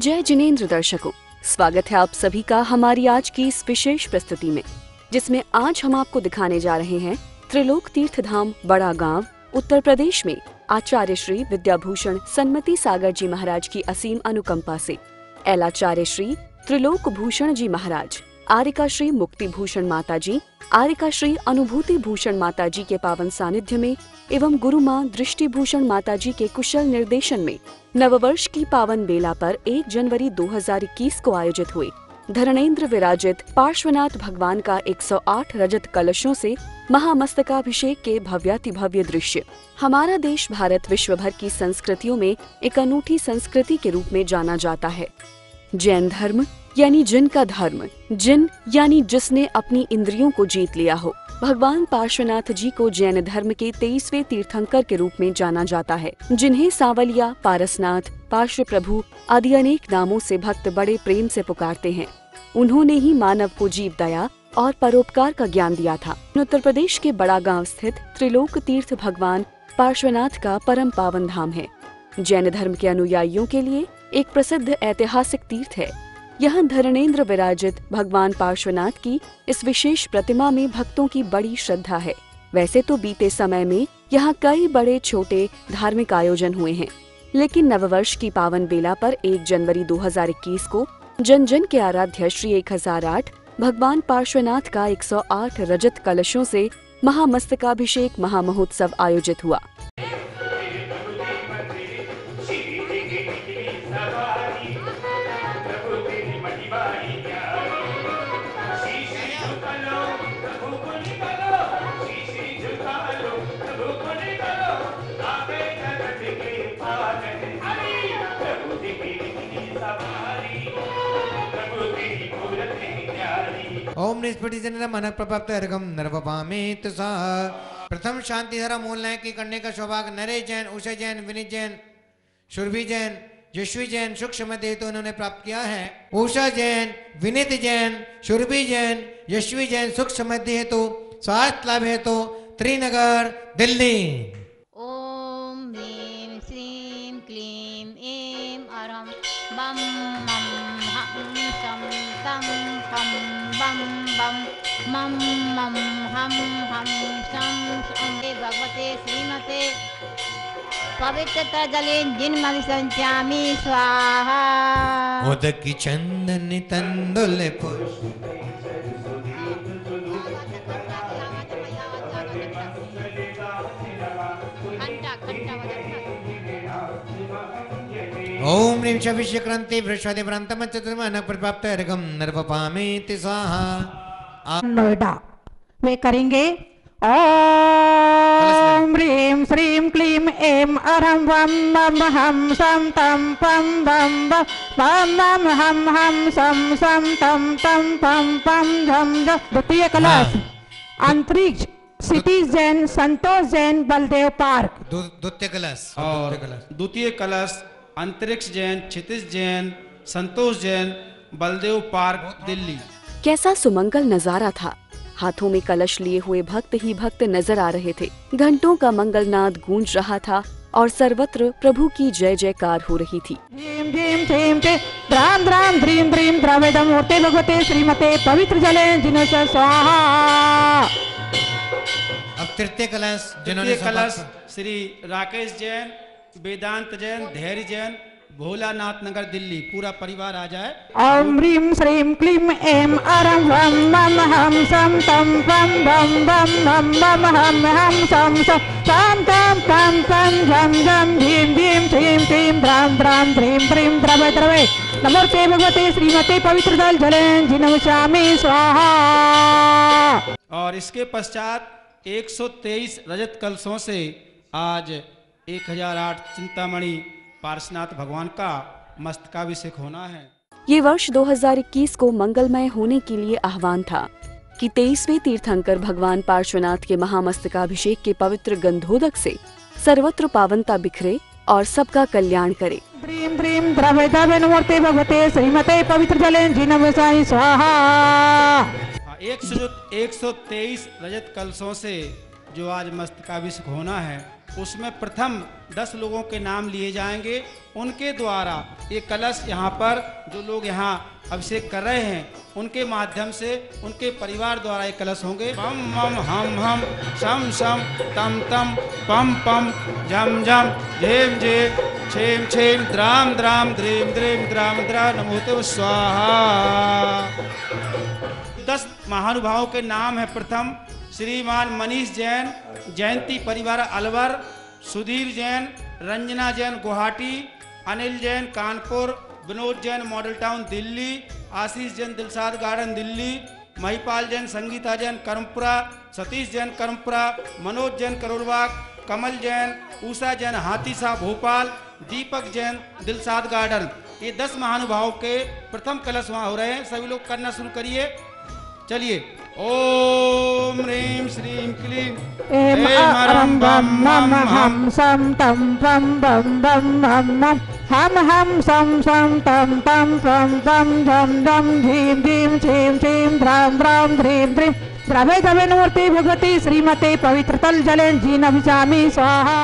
जय जिनेंद्र दर्शकों, स्वागत है आप सभी का हमारी आज की इस विशेष प्रस्तुति में, जिसमें आज हम आपको दिखाने जा रहे हैं त्रिलोक तीर्थ धाम बड़ा गांव उत्तर प्रदेश में आचार्य श्री विद्याभूषण सन्मति सागर जी महाराज की असीम अनुकंपा से एलाचार्य श्री त्रिलोक भूषण जी महाराज, आरिका श्री मुक्ति भूषण माता जी, आरिका श्री अनुभूति भूषण माता जी के पावन सानिध्य में एवं गुरु माँ दृष्टि भूषण माता जी के कुशल निर्देशन में नववर्ष की पावन बेला पर 1 जनवरी 2021 को आयोजित हुए धरणेन्द्र विराजित पार्श्वनाथ भगवान का 108 रजत कलशों से महामस्तकाभिषेक के भव्यातिभव्य दृश्य। हमारा देश भारत विश्व भर की संस्कृतियों में एक अनूठी संस्कृति के रूप में जाना जाता है। जैन धर्म यानी जिन का धर्म, जिन यानी जिसने अपनी इंद्रियों को जीत लिया हो। भगवान पार्श्वनाथ जी को जैन धर्म के 23वें तीर्थंकर के रूप में जाना जाता है, जिन्हें सांवलिया, पारसनाथ, पार्श्व प्रभु आदि अनेक नामों से भक्त बड़े प्रेम से पुकारते हैं। उन्होंने ही मानव को जीव दया और परोपकार का ज्ञान दिया था। उत्तर प्रदेश के बड़ा गांव स्थित त्रिलोक तीर्थ भगवान पार्श्वनाथ का परम पावन धाम है। जैन धर्म के अनुयायियों के लिए एक प्रसिद्ध ऐतिहासिक तीर्थ है। यहाँ धरणेन्द्र विराजित भगवान पार्श्वनाथ की इस विशेष प्रतिमा में भक्तों की बड़ी श्रद्धा है। वैसे तो बीते समय में यहाँ कई बड़े छोटे धार्मिक आयोजन हुए हैं, लेकिन नववर्ष की पावन बेला पर 1 जनवरी 2021 को जन जन के आराध्य श्री 1008 भगवान पार्श्वनाथ का 108 रजत कलशों से महामस्तकाभिषेक महामहोत्सव आयोजित हुआ। ओम निष्पटिजन मनक प्रपक्त अर्घम नरपपामेत सह। प्रथम शांतिधरा मूलनायक की करने का सौभाग्य नरेश जैन, उषा जैन, विनीत जैन, सुरभि जैन, यशवी जैन सूक्ष्म देव उन्होंने प्राप्त किया है। उषा जैन, विनीत जैन, सुरभि जैन, यशवी जैन सूक्ष्म हेतु स्वास्थ्य लाभ हेतु त्रिनगर दिल्ली। ओम ह्रीं श्रीं क्लीं ऐं अरं बम मम हम शम तम पम बम बम मम मम हम शम हे भगवते श्रीमते पवित्रता जले जिन्म संचामि स्वाहा। मोदक की चंदन तंदुल पुष्प ओम ह्रीं शविष्यक्रांति वृषादि व्रांतम चतुर्मानक प्राप्त अर्घम नरपपामेति स्वाहा। नोएडा वे करेंगे ओम ह्रीं श्रीं क्लीं ऐं अरं वम मम हम सम तम पम बम बम मम हम सम तम पम झम झ। द्वितीय कलश अंतरिक्ष सिटीज जैन, संतोष जैन, बलदेव पार्क। द्वितीय कलश और द्वितीय कलश अंतरिक्ष जैन, क्षितिज जैन, संतोष जैन, बलदेव पार्क दिल्ली। कैसा सुमंगल नजारा था। हाथों में कलश लिए हुए भक्त ही भक्त नजर आ रहे थे। घंटों का मंगलनाद गूंज रहा था और सर्वत्र प्रभु की जय जयकार हो रही थी। ह्रीं ह्रीं ह्रीं ह्रीं द्रां द्रां ह्रीं ह्रीं द्रवेदं मूर्ते भगवते श्रीमते पवित्र जले जिनस स्वाहा। अब तृतीय कलश तृतीय कलश श्री राकेश जैन, वेदांत जैन, धैर्य जैन, भोलानाथ नगर दिल्ली। पूरा परिवार आ जाए। ओम ह्रीं श्रीं क्लीं ऐं अरं वम मम हम सम तम पम बम बम मम मम हम सम सम तम पम झम झम ह्रीं ह्रीं श्रीं क्लीं द्रां द्रां ह्रीं ह्रीं द्रवे द्रवे नमोते भगवते श्रीमते पवित्र दल जले जिनवशामि स्वाहा। और इसके पश्चात 123 रजत कलशों से आज 1008 चिंतामणि पार्श्वनाथ भगवान का मस्तकाभिषेक होना है। ये वर्ष 2021 को मंगलमय होने के लिए आह्वान था कि 23वें तीर्थंकर भगवान पार्श्वनाथ के महामस्तकाभिषेक के पवित्र गंधोदक से सर्वत्र पावनता बिखरे और सबका कल्याण करे। ह्रीं ह्रीं द्रवे द्रवे नमोते भगवते श्रीमते पवित्र जले जिनवशामि स्वाहा। 123 रजत कलशों से जो आज मस्तकाभिषेक होना है, उसमें प्रथम 10 लोगों के नाम लिए जाएंगे। उनके द्वारा ये कलश यहाँ पर जो लोग यहाँ अभिषेक कर रहे हैं, उनके माध्यम से उनके परिवार द्वारा ये कलश होंगे। पम मम हम शम शम तम तम पम पम झम झम झेम झेम छेम छेम द्राम द्राम द्रीम द्रीम द्राम द्रा नमोते स्वाहा। 10 महानुभावों के नाम है। प्रथम श्रीमान मनीष जैन, जयंती परिवार अलवर, सुधीर जैन, रंजना जैन गुवाहाटी, अनिल जैन कानपुर, विनोद जैन मॉडल टाउन दिल्ली, आशीष जैन दिलसाद गार्डन दिल्ली, महिपाल जैन संगीता जैन करमपुरा, सतीश जैन करमपुरा, मनोज जैन करोलबाग, कमल जैन, उषा जैन हाथीसा भोपाल, दीपक जैन दिलसाद गार्डन। ये 10 महानुभावों के प्रथम कलश वहाँ हो रहे हैं। सभी लोग करना शुरू करिए। चलिए। ओम ह्रीं श्रीं क्लीं एम अरम बम मम हम सम तम पम बम बम मम मम हम सम सम तम पम पम पम धम धम धीम धीम छीम छीम ध्राम ध्राम ध्रीम ध्रीम द्रवे द्रवे मूर्ति भगवती श्रीमते पवित्र तल जलेन जीन अभिचामी स्वाहा।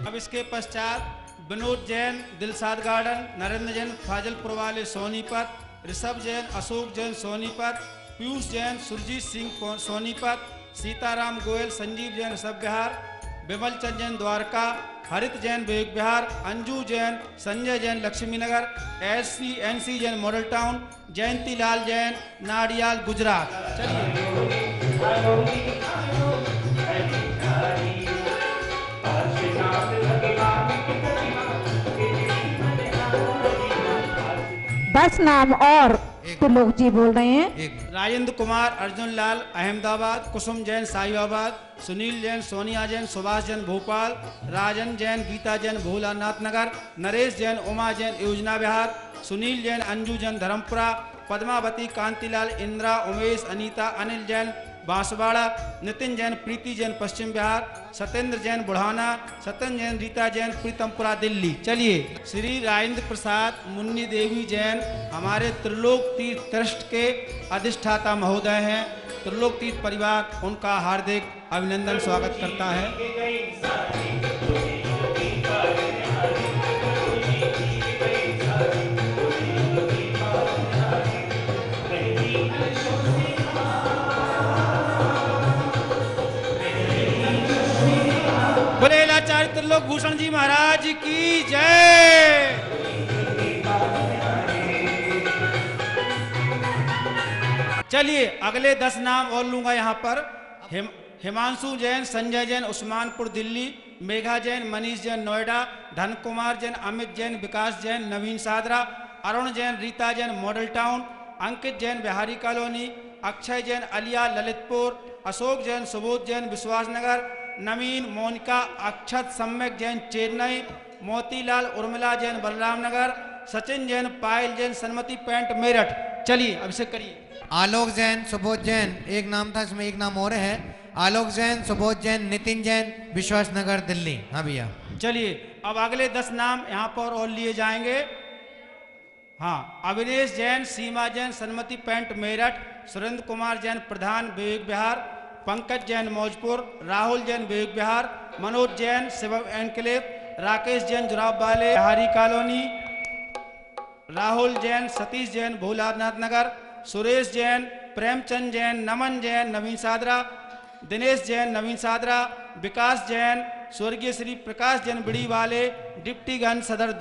अब इसके पश्चात विनोद जैन दिलसाद गार्डन, नरेंद्र जैन फाजलपुर वाले सोनीपत, ऋषभ जैन अशोक जैन सोनीपत, पीयूष जैन सुरजीत सिंह सोनीपत, सीताराम गोयल संजीव जैन सब बिहार, विमल चंद जैन द्वारका, हरित जैन विवेक बिहार, अंजू जैन, संजय जैन लक्ष्मी नगर, SCNC जैन मॉडल टाउन, जयंती लाल जैन नाडियाल गुजरात। चलिए। 10 नाम और त्रिलोक जी बोल रहे हैं। राजेंद्र कुमार अर्जुन लाल अहमदाबाद, कुसुम जैन साहिबाबाद, सुनील जैन सोनिया जैन सुभाष जैन भोपाल, राजन जैन गीता जैन भोलानाथ नगर, नरेश जैन उमा जैन योजना बिहार, सुनील जैन अंजू जैन धर्मपुरा, पद्मावती कांतिलाल इंदिरा उमेश अनीता अनिल जैन बांसवाड़ा, नितिन जैन प्रीति जैन पश्चिम बिहार, सत्येंद्र जैन बुढ़ाना, सत्यन जैन रीता जैन प्रीतमपुरा दिल्ली। चलिए। श्री राजेंद्र प्रसाद मुन्नी देवी जैन हमारे त्रिलोक तीर्थ ट्रस्ट के अधिष्ठाता महोदय हैं। त्रिलोक तीर्थ परिवार उनका हार्दिक अभिनंदन स्वागत करता है। बोले आचार्य त्रिलोक भूषण जी महाराज की जय। चलिए अगले 10 नाम और लूंगा यहाँ पर। हिमांशु जैन संजय जैन उस्मानपुर दिल्ली, मेघा जैन मनीष जैन नोएडा, धन कुमार जैन अमित जैन विकास जैन नवीन सादरा, अरुण जैन रीता जैन मॉडल टाउन, अंकित जैन बिहारी कॉलोनी, अक्षय जैन अलिया ललितपुर, अशोक जैन सुबोध जैन विश्वास नगर, नवीन मोनिका अक्षत सम्यक जैन चेन्नई, मोतीलाल उर्मिला जैन बलराम नगर, सचिन जैन पायल जैन सन्मति पेंट मेरठ। चलिए अभिषेक करिए। आलोक जैन सुबोध जैन एक नाम था, इसमें एक नाम और है। आलोक जैन सुबोध जैन नितिन जैन विश्वास नगर दिल्ली। हाँ भैया। चलिए अब अगले 10 नाम यहाँ पर और लिए जाएंगे। हाँ, अविनेश जैन सीमा जैन सन्मति पेंट मेरठ, सुरेंद्र कुमार जैन प्रधान विवेक बिहार, पंकज जैन मौजपुर, राहुल जैन विवेक बिहार, मनोज जैन शिवम एनक्लेव, राकेश जैन जुराब वाले बिहारी कॉलोनी, राहुल जैन सतीश जैन भोलानाथ नगर, सुरेश जैन प्रेमचंद जैन नमन जैन नवीन सादरा, दिनेश जैन नवीन सादरा, विकास जैन स्वर्गीय श्री प्रकाश जैन बिड़ी वाले डिप्टीगंज सदर।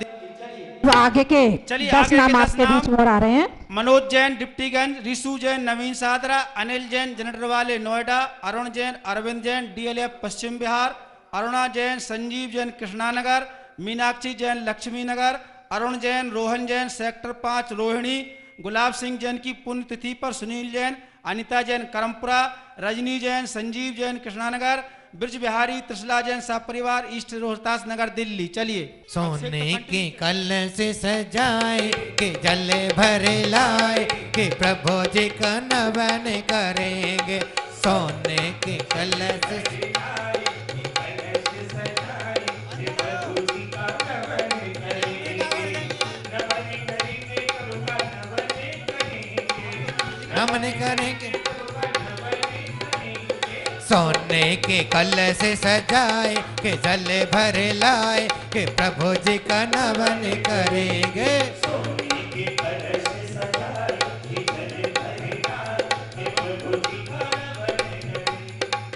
आगे के 10 नाम आपके बीच में आ रहे हैं। मनोज जैन डिप्टीगंज, रिशु जैन नवीन सादरा, अनिल जैन जनरल वाले नोएडा, अरुण जैन अरविंद जैन DLF पश्चिम बिहार, अरुणा जैन संजीव जैन कृष्णानगर, मीनाक्षी जैन लक्ष्मी नगर, अरुण जैन रोहन जैन सेक्टर 5 रोहिणी, गुलाब सिंह जैन की पुण्यतिथि पर सुनील जैन अनिता जैन करमपुरा, रजनी जैन संजीव जैन कृष्णानगर, ब्रज बिहारी त्रिशला जैन सपरिवार ईस्ट रोहतास नगर दिल्ली। चलिए। सोने के कलश सजाए के जल भरे लाए के प्रभु जी का नवन करेंगे। सोने के कलश नमन करेंगे। सोने के कलश सजाए के जल भर लाए के प्रभु जी का नमन करेंगे।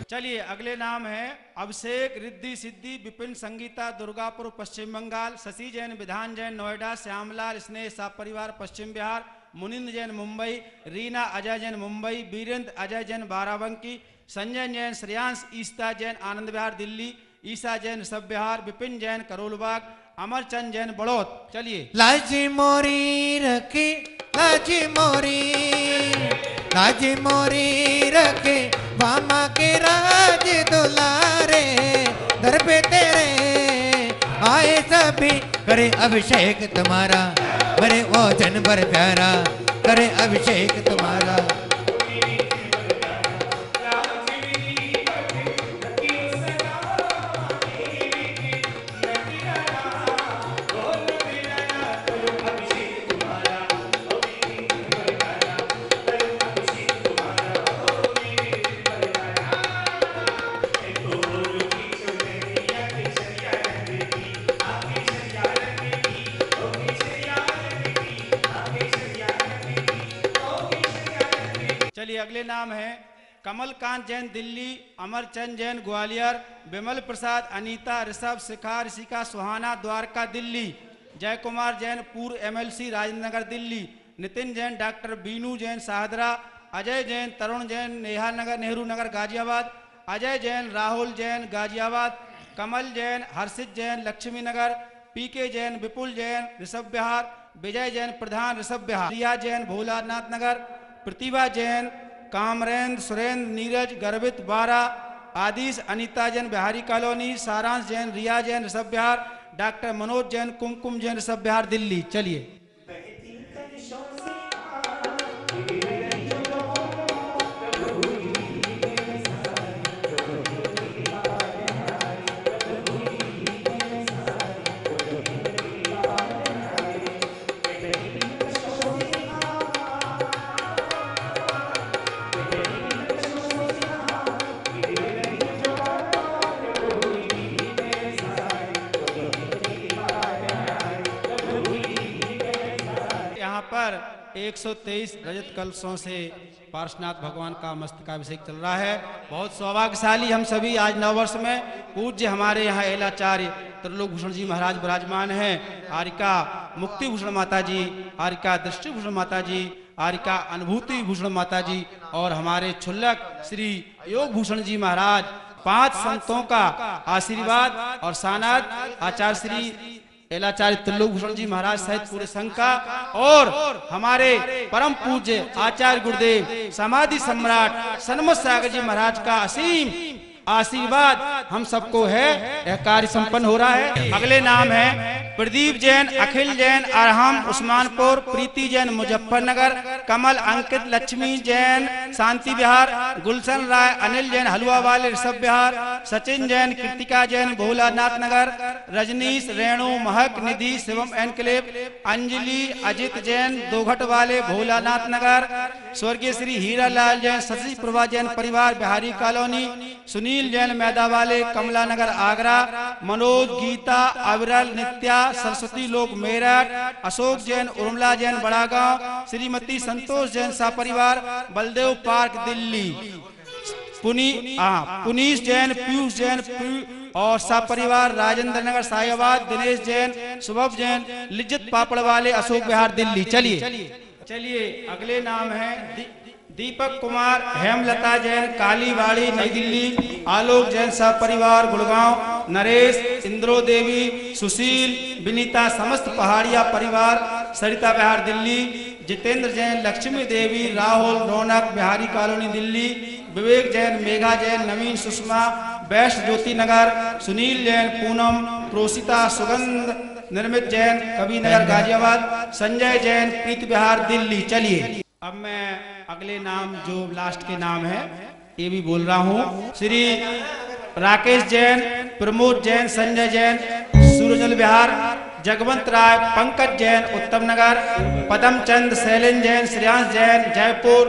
चलिए अगले नाम है अभिषेक रिद्धि सिद्धि विपिन संगीता दुर्गापुर पश्चिम बंगाल। शशि जैन विधान जैन नोएडा। श्यामलाल स्नेह सा परिवार पश्चिम बिहार। मुनिंद्र जैन मुंबई। रीना अजय जैन मुंबई। वीरेंद्र अजय जैन बाराबंकी। संजय जैन श्रेयांश ईस्ता जैन आनंद विहार दिल्ली। ईसा जैन सब बिहार। विपिन जैन करोलबाग। अमरचंद जैन बड़ौत। चलिए। लाजी मोरी रखे लाजी मोरी, लाजी मोरी रखे बामा के राज दुलारे। दर पे तेरे आए सभी करे अभिषेक तुम्हारा। मेरे वो जन पर प्यारा करे अभिषेक तुम्हारा। चलिए अगले नाम है कमलकांत जैन दिल्ली। अमरचंद जैन ग्वालियर। विमल प्रसाद अनीता ऋषभ शिखा ऋषिका सुहाना द्वारका दिल्ली। जय कुमार जैन पूर्व MLC राजेंद्र नगर दिल्ली। नितिन जैन डॉक्टर बीनू जैन शाहदरा। अजय जैन तरुण जैन नेहा नगर नेहरू नगर गाजियाबाद। अजय जैन राहुल जैन गाजियाबाद। कमल जैन हर्षित जैन लक्ष्मी नगर। PK जैन विपुल जैन ऋषभ बिहार। विजय जैन प्रधान ऋषभ बिहार। रिया जैन भोलानाथ नगर। प्रतिभा जैन कामरेंद्र सुरेंद्र नीरज गर्वित बारा। आदिश अनीता जैन बिहारी कॉलोनी। सारांश जैन रिया जैन ऋषभ बिहार। डॉक्टर मनोज जैन कुमकुम जैन ऋषभ बिहार दिल्ली। चलिए। पर 123 रजत कलशों से पार्श्वनाथ भगवान का मस्तकाभिषेक चल रहा है। बहुत सौभाग्यशाली हम सभी आज नववर्ष में पूज्य हमारे यहाँ एलाचार्य त्रिलोक भूषण जी महाराज विराजमान हैं। आरिका मुक्ति भूषण माता जी, आरिका दृष्टि भूषण माता जी, आरिका अनुभूति भूषण माता जी और हमारे छुल्लक श्री योग भूषण जी महाराज। 5 संतों का आशीर्वाद और सानाद आचार्य श्री एलाचार्य त्रिलोक भूषण जी महाराज सहित पूरे संघ का और हमारे परम पूज्य आचार्य गुरुदेव समाधि सम्राट सन्मत सागर जी महाराज का असीम आशीर्वाद हम सबको है। यह कार्य संपन्न हो रहा है। अगले नाम है प्रदीप जैन अखिल जैन अरहम उस्मानपुर। प्रीति जैन मुजफ्फरनगर। कमल अंकित लक्ष्मी जैन शांति विहार। गुलशन राय अनिल जैन हलवा वाले ऋषभ विहार। सचिन जैन कृतिका जैन भोलानाथ नगर। रजनीश रेणु महक निधि शिवम एनक्लेव। अंजलि अजित जैन दोघट वाले भोलानाथ नगर। स्वर्गीय श्री हीरालाल जैन शशि प्रभा जैन परिवार बिहारी कॉलोनी। सुनील जैन मैदा वाले कमला नगर आगरा। मनोज गीता अविरल नित्या सरस्वती लोक मेरठ। अशोक जैन उर्मिला जैन बड़ा गांव। श्रीमती संतोष जैन सा परिवार बलदेव पार्क दिल्ली। पुनीश जैन पीयूष जैन और सा परिवार राजेंद्र नगर साहिबाद। दिनेश जैन सुभव जैन लिज्जत पापड़ वाले अशोक विहार दिल्ली। चलिए अगले नाम है दीपक कुमार हेमलता जैन कालीवाड़ी नई दिल्ली। आलोक जैन सह परिवार गुड़गांव। नरेश इंद्रो देवी सुशील विनीता समस्त पहाड़िया परिवार सरिता बिहार दिल्ली। जितेंद्र जैन लक्ष्मी देवी राहुल रौनक बिहारी कॉलोनी दिल्ली। विवेक जैन मेघा जैन नवीन सुषमा वैश्य ज्योति नगर, सुनील जैन पूनम, प्रोसिता सुगंध निर्मित जैन कवि नगर गाजियाबाद, संजय जैन प्रीत विहार दिल्ली। चलिए अब मैं अगले नाम जो लास्ट के नाम है ये भी बोल रहा हूँ। श्री राकेश जैन, प्रमोद जैन, संजय जैन सूरजल विहार, जगवंत राय, पंकज जैन उत्तम नगर, पदम चंद, शैलेन जैन, श्रेयांश जैन जयपुर,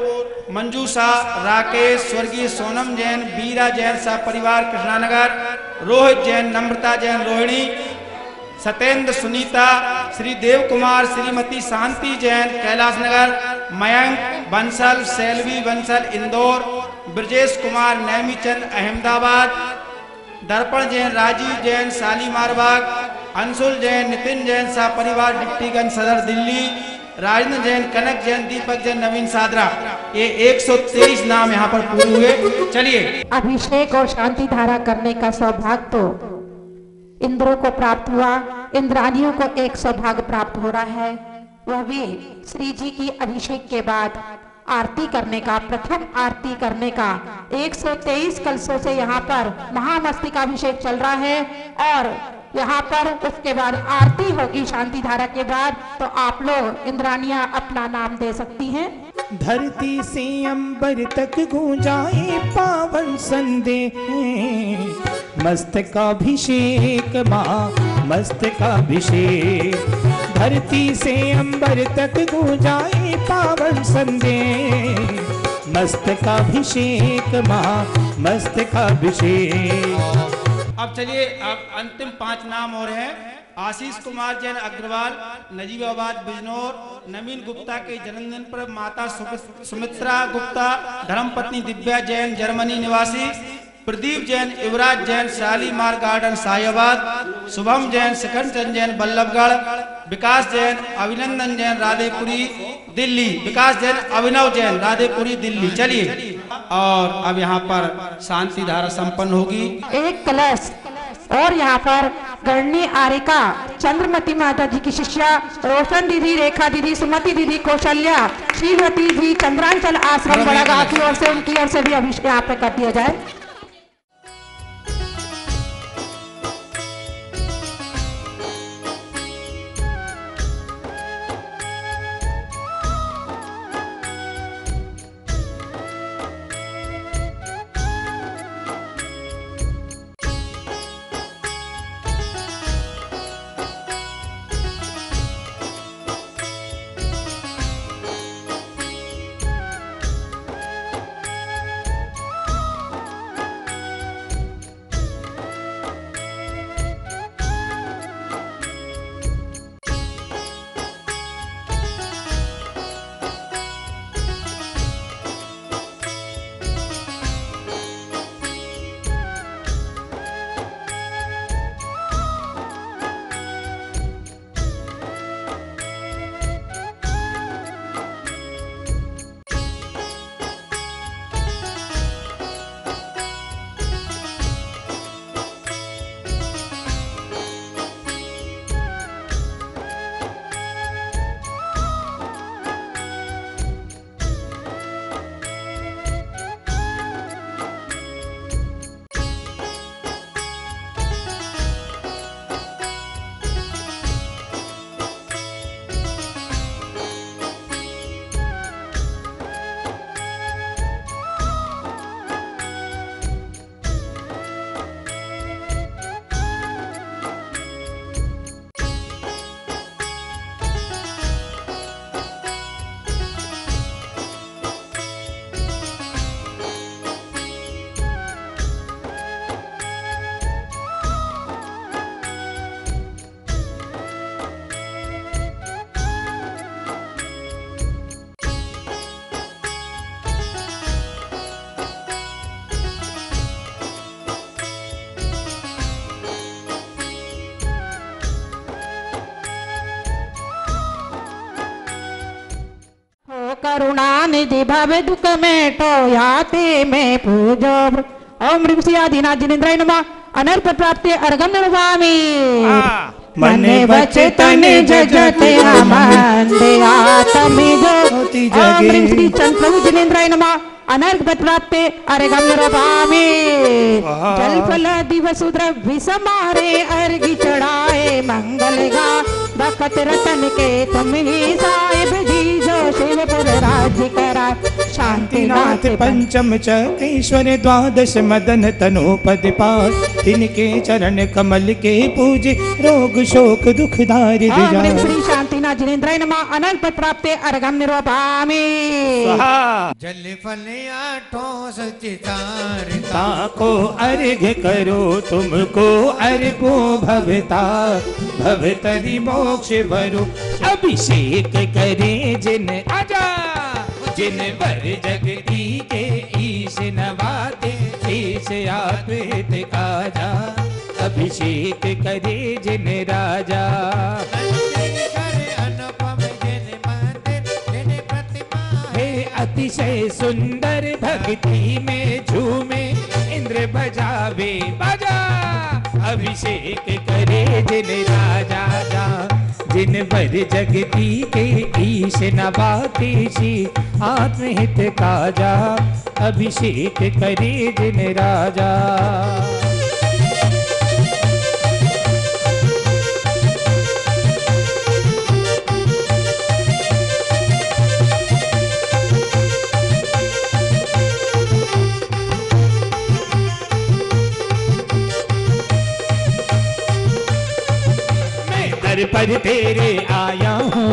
मंजू शाह, राकेश, स्वर्गीय सोनम जैन, बीरा जैन शाह परिवार कृष्णानगर, रोहित जैन, नम्रता जैन रोहिणी, सत्येंद्र सुनीता, श्री देव कुमार, श्रीमती शांति जैन कैलाश नगर, मयंक बंसल, सैलवी बंसल इंदौर, ब्रजेश कुमार नैमीचंद अहमदाबाद, दर्पण जैन, राजीव जैन शालीमार बाग, अंशुल जैन, नितिन जैन शाह परिवार डिप्टीगंज सदर दिल्ली, राजेंद्र जैन, कनक जैन, दीपक जैन, नवीन सादरा। ये 123 नाम यहाँ पर पूरे हुए। चलिए अभिषेक और शांति धारा करने का सौभाग्य तो इंद्रों को प्राप्त हुआ, इंद्रानियों को एक सौभाग्य प्राप्त हो रहा है, वह भी श्री जी की अभिषेक के बाद आरती करने का, प्रथम आरती करने का। 123 कलशों से यहाँ पर महामस्तकाभिषेक चल रहा है और यहाँ पर उसके बाद आरती होगी शांति धारा के बाद। तो आप लोग इंद्रानियां अपना नाम दे सकती हैं। धरती से अंबर तक गूंजाए पावन संदेश, मस्तकाभिषेक माँ मस्तकाभिषेक। धरती से अंबर तक गूंजाए पावन संदेश, मस्तकाभिषेक माँ मस्तकाभिषेक। अब चलिए अब अंतिम 5 नाम और हैं। आशीष कुमार जैन अग्रवाल, नजीबाबाद बिजनौर, नवीन गुप्ता के जन्मदिन पर माता सुमित्रा गुप्ता, धर्मपत्नी दिव्या जैन जर्मनी निवासी, प्रदीप जैन, युवराज जैन शालीमार गार्डन साहिबाद, शुभम जैन, सिकंदर जैन बल्लभगढ़, विकास जैन, अभिनंदन जैन राधेपुरी दिल्ली, विकास जैन, अभिनव जैन राधेपुरी दिल्ली। चलिए और अब यहाँ पर शांति धारा संपन्न होगी। एक कलश और यहाँ पर गणनी आरिका, चंद्रमती माता जी की शिष्या, रोशन दीदी, रेखा दीदी, सुमति दीदी, कौशल्या, श्रीमती जी, चंद्रांचल आश्रम बड़ा गांव की ओर से, उनकी ओर से भी अभिषेक यहाँ पे कर दिया जाए। करुणानिधि भव दुख मेटो याते में पूजो। ओम ह्रीं श्री आदिनाथ जिनेन्द्राय नमः। अनर्थ प्राप्ति अर्घम निर्वामी। मने वचे तने जगते आमंदे आत्मिजो। ओम ह्रीं श्री चंद्र प्रभु जिनेन्द्राय नमः। अनर्घ प्राप्ते अर्घं निरवामि जल फल दिवस द्रव्य समारे अर्घ चढ़ाए मंगल गा बखत रतन के तुम ही साहिब जी जो शिवपुर राज्य करा शांतिनाथ पंचम चक्रेश्वर द्वादश मदन तनोपद पास तिनके चरण कमल के पूजे रोग शोक दुख दारिद्र्य ओम श्री शांतिनाथ जिनेन्द्राय नमः अनर्घ प्राप्ते अर्घं निरवामि जल फल आठों सचितार ताको अर्घ करो तुमको अर्घो भवता भवतरि मोक्ष भरो अभिषेक करे जिन आजा जिन वर जगती के ईश नवाते ईश आत्मित काजा अभिषेक करे जिन राजा अतिशय सुंदर भक्ति में झूमे इंद्र बजावे बाजा अभिषेक करे जिन राजा जा जिन वर जगती के ईश नवातेशी आत्महित काजा अभिषेक करे जिन राजा पर तेरे आया हूँ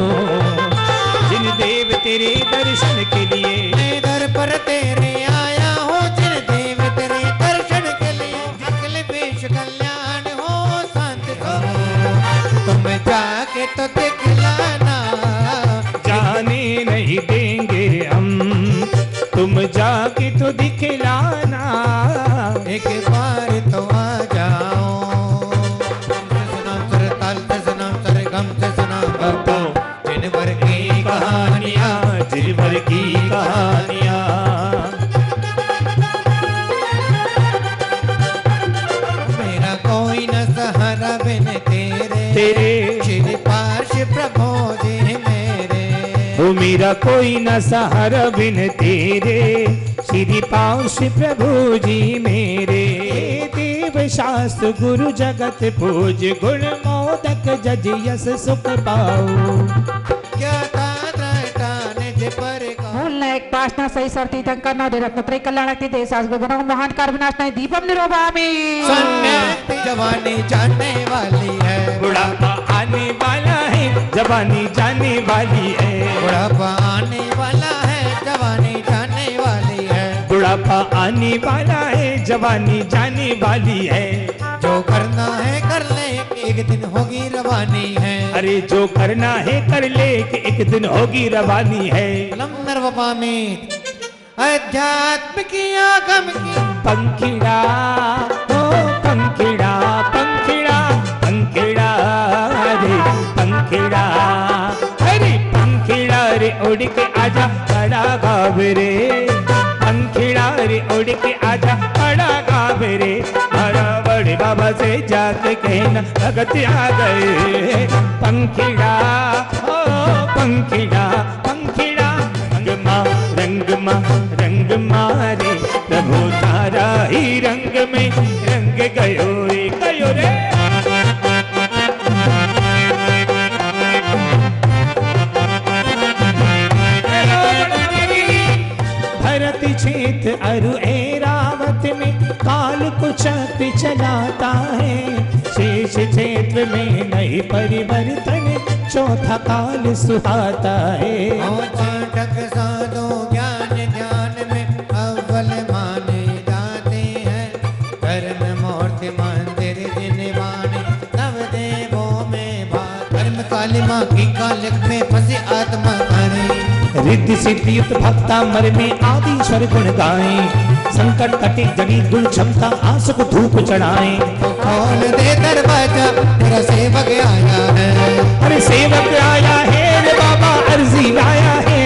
जिन देव तेरे दर्शन के लिए मैं दर पर तेरे आया हूँ जिन देव तेरे दर्शन के लिए अकल बेश कल्याण हो शांत हो तुम जाके तो दिखलाना जाने नहीं देंगे हम तुम जाके तो दिखलाना एक बार तो आ जाओ जिनवर की कहानियाँ जिनवर की कहानियाँ मेरा कोई न सहारा बिन तेरे श्री पार्श प्रभु जी मेरे हो मेरा कोई न सहारा बिन तेरे श्री पार्श प्रभु जी मेरे देव शास्त्र गुरु जगत पूज गुण मोदक जज यस सुख पाओ क्या निज पर एक पासना सही सरती टंकर नौ रत्न त्रय कल्याणक्ति देशास गुणों महान कार विनाशनाय दीपम निरोभामि जवानी जाने वाली है बुढ़ापा आने वाला है जवानी जाने वाली है बुढ़ापा आने वाला है जवानी जाने वाली है बुढ़ापा आने वाला है जवानी जाने वाली है जो करना है कर ले एक दिन होगी रवानी है अरे जो करना है कर ले कि एक दिन होगी रवानी है में अध्यात्म की आगम की पंखिड़ा ओ पंखिड़ा पंखिड़ा पंखिड़ा रे पंखिड़ा अरे पंखिड़ा रे उड़ के आजा बड़ा गावे रे पंखिड़ा रे उड़ के आजा बड़ा गावे रे बड़े बाबा से जाके कहना भगत आ गए पंखिड़ा ओ पंखिड़ा पंखिड़ा रंग मारे प्रभु तारा ही रंग में रंग गयो रे भरत क्षेत्र अरु ऐरावत में काल कुछ चलाता है शेष क्षेत्र में नई परिवर्तन चौथा काल सुहाता है साधो ज्ञान ध्यान में अव्वल माने जाते हैं कर्म मूर्ति मंदिर जिनवाने नव देवों में भाग कर्म काली माँ की कालिक में फंसी आत्मा हरे रिद्धि सिद्धि युक्त भक्ता मर में आदिश्वर गुण गाए संकट कटे जनी गुण क्षमता आंसू को धूप चढ़ाए खोल दे दरवाजा तेरा सेवक आया है अरे सेवक आया है रे बाबा अर्जी लाया है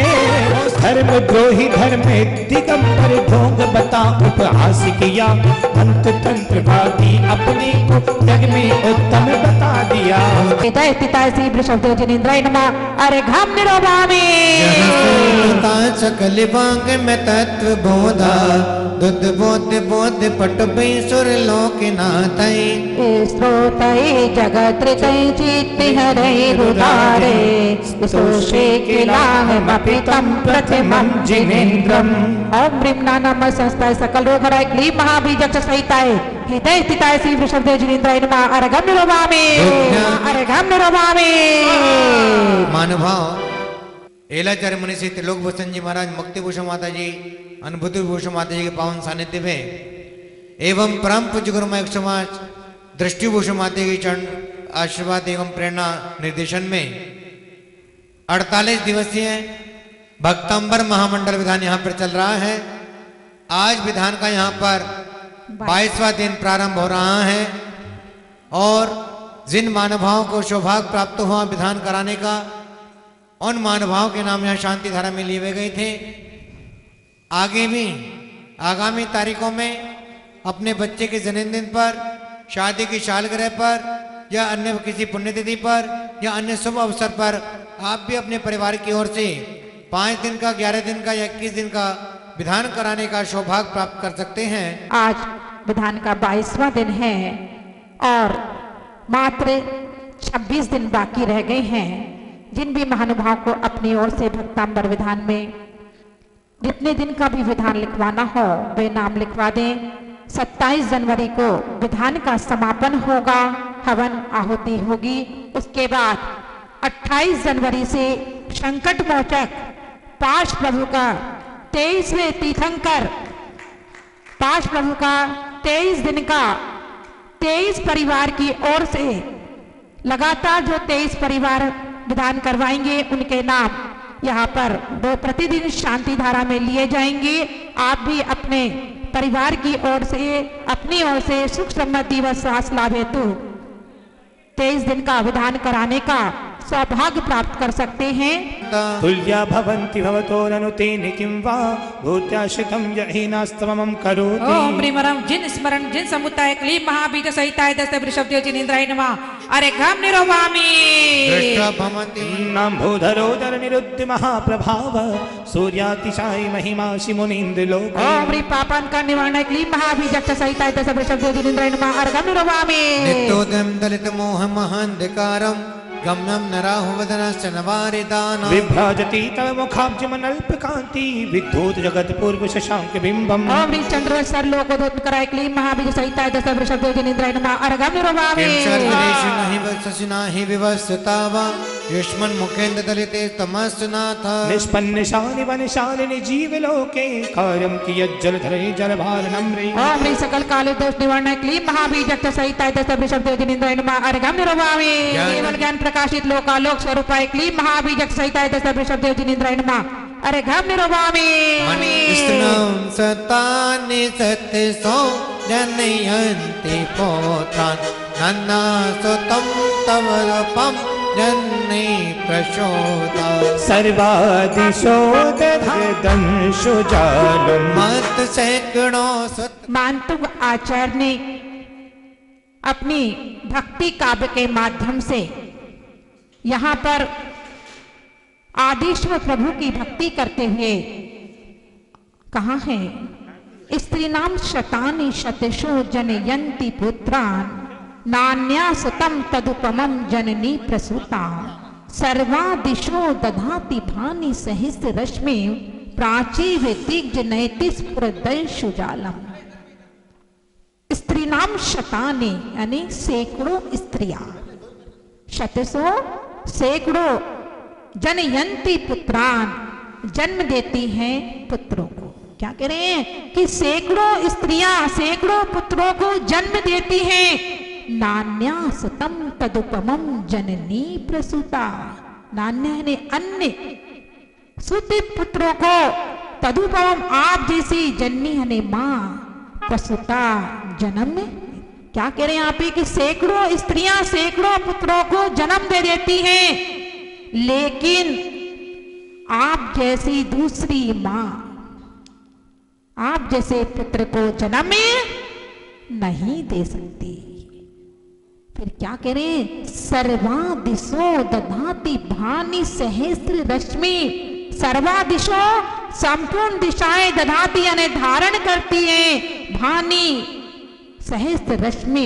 धर्म द्रोही धर्म दिगंबर ढोंग बता उपहास किया मंत्र तंत्र भागी अपने को जग में उत्तम बता दिया। जय पितासी वृषभदेव जिनेन्द्राय नमः। अरे घम निरोभामि सकल बांग में तत्व बोधा दुध बोध बोध पटुबी सुर लोक नाथई स्रोतये जगत ऋतये चित्ति हरे रुदारे सोषे किलाहमपि तं प्रथमं जिनेन्द्रम्। ओम ह्रीं नाम संस्थाय सकल रोग हराय क्लीं महाबीजक्ष सहिताय हृदय स्थिताय श्री वृषभदेव जिनेन्द्राय नमः। अर्घं निरोभामि अर्घं निरोभामि। मानभाव एलाचार्य मुनि से त्रिलोक भूषण जी महाराज मुक्ति भूषण माता जी अनुभूति भूषण माता जी के पावन सानिध्य में एवं परम पूज्य गुरुमय समाज दृष्टि भूषण माता की चरण आशीर्वाद एवं प्रेरणा निर्देशन में 48 दिवसीय भक्तांबर महामंडल विधान यहाँ पर चल रहा है। आज विधान का यहाँ पर 22वां दिन प्रारंभ हो रहा है और जिन महानुभावों को सौभाग्य प्राप्त हुआ विधान कराने का उन महानुभावों के नाम यहाँ शांति धारा में लिए गए थे। आगे भी आगामी तारीखों में अपने बच्चे के जन्मदिन पर, शादी की सालगिरह पर या अन्य किसी पुण्यतिथि पर या अन्य शुभ अवसर पर आप भी अपने परिवार की ओर से 5 दिन का, 11 दिन का या 21 दिन का विधान कराने का सौभाग्य प्राप्त कर सकते हैं। आज विधान का 22वां दिन है और मात्र 26 दिन बाकी रह गए हैं। जिन भी महानुभाव को अपनी ओर से भक्तांबर विधान में जितने दिन का भी विधान लिखवाना हो वे नाम लिखवा दें। 27 जनवरी को विधान का समापन होगा, हवन आहुति होगी। उसके बाद 28 जनवरी से संकट मोचक पाश प्रभु का 23वें तीर्थंकर पाश प्रभु का 23 दिन का 23 परिवार की ओर से लगातार जो 23 परिवार विधान करवाएंगे उनके नाम यहाँ पर 2 प्रतिदिन शांति धारा में लिए जाएंगे। आप भी अपने परिवार की ओर से अपनी ओर से सुख समृद्धि व स्वास्थ्य लाभ हेतु 23 दिन का विधान कराने का सौभाग्य प्राप्त कर सकते हैं। तुल्या भवन्ति भवतो ननु तेन किं वा भूत्याश्रितं यहीनास्तमं करोति। ओम ह्रीं जिन स्मरण जिन समुदाय क्लीं महाबीज सहिताय दस्त वृषभदेव जिनेन्द्राय नमः। अरे घम निरोभामि नम्भोधरोदर निरुद्ध महाप्रभाव सूर्यातिशायी महिमा मुनीन्द्र लोक। ओम ह्रीं पापान का निवारण क्लीं महाबीज सहिताय दस्त वृषभदेव जिनेन्द्राय नमः। अरे घम निरोभामि नित्योदयं दलित मोह महान्धकारं गम्यं नराहुवदनश्च नवारिदानं विभ्राजति तव मुखाब्जमनल्पकान्ति विद्युत जगत पूर्व शशांक बिंबम्। ओम ह्रीं चंद्र सर लोकोदोत कराय क्लीं महाबीज सहिताय दस्त वृषभदेव जिनेन्द्राय नमः। अरे घम निरोभामि नहि विवस्तावा युष्मन् मुखेन्द्र दलिते तमस्नाथ निष्पन्नशानि वनशालिनि जीवलोके कार्यं कियज्जलधरे जलभारनं रे। ओम ह्रीं सकल काले दोष निवारण क्लीं महाबीज सहिताय दस्त वृषभदेव जिनेन्द्राय नमः। अरे घम निरोभामि केवल ज्ञान प्रकाशित लोकालोक स्वरूपाय क्लीं महाबीज सहिताय दस्त वृषभदेव जिनेन्द्राय नमः। अरे घम निरोभामि सतानि सत्यसो जनयन्ति पौत्रान् नन्ना सुतं तव रूपं जन्मे प्रचोदा सर्वादिशो दधंशु जालुम। मत सैकड़ों सुत मानतुग आचार्य ने अपनी भक्ति काव्य के माध्यम से यहाँ पर आदिश्वर प्रभु की भक्ति करते हुए कहा है स्त्री नाम शतानि शतशो जनयन्ति पुत्रान् नान्यासतं तदुपमं जननी प्रसूता सर्वादिशो दधाति भानि सहस्र रश्मि प्राची वितिग्ज नयति स्फुरदंशुजालम। स्त्री नाम शतानि यानी सैकड़ों स्त्रियां, शतसो सैकड़ों जनयंती पुत्रान जन्म देती हैं पुत्रों को। क्या कह रहे हैं कि सैकड़ों स्त्रियां सैकड़ों पुत्रों को जन्म देती हैं। नान्यासतम तदुपमम जननी प्रसूता। नान्य ने अन्य सुत पुत्रों को तदुपमम आप जैसी जननी हने मां प्रसूता जन्म में। क्या कह रहे हैं आप ही कि सैकड़ों स्त्रियां सैकड़ों पुत्रों को जन्म दे देती हैं, लेकिन आप जैसी दूसरी मां आप जैसे पुत्र को जन्म नहीं दे सकती। फिर क्या कह रहे हैं? सर्वा दिशो दधाति भानि सहस्त्र रश्मि। सर्वा दिशो संपूर्ण दिशाएं दधाती यानी धारण करती है, भानि सहस्त्र रश्मि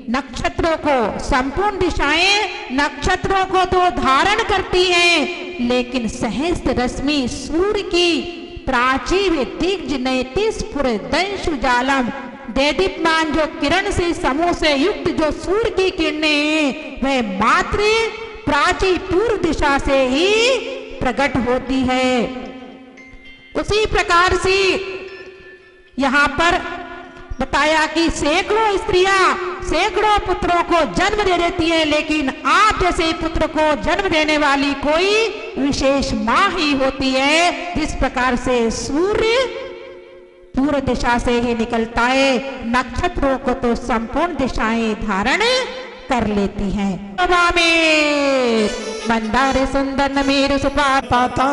नक्षत्रों को, संपूर्ण दिशाएं नक्षत्रों को तो धारण करती हैं, लेकिन सहस्त्र रश्मि सूर्य की प्राची दिग्ज नैति स्फुरदंशु जालम देदीप्यमान जो किरण से समूह से युक्त जो सूर्य की किरणें हैं वह मात्र प्राची पूर्व दिशा से ही प्रकट होती है। उसी प्रकार से यहाँ पर बताया कि सैकड़ों स्त्रियां सैकड़ों पुत्रों को जन्म दे देती है, लेकिन आप जैसे पुत्र को जन्म देने वाली कोई विशेष मां ही होती है। जिस प्रकार से सूर्य पूर्व दिशा से ही निकलता है, नक्षत्रों को तो संपूर्ण दिशाएं धारण कर लेती हैं। मंदारे सुंदर नमीर सुपाता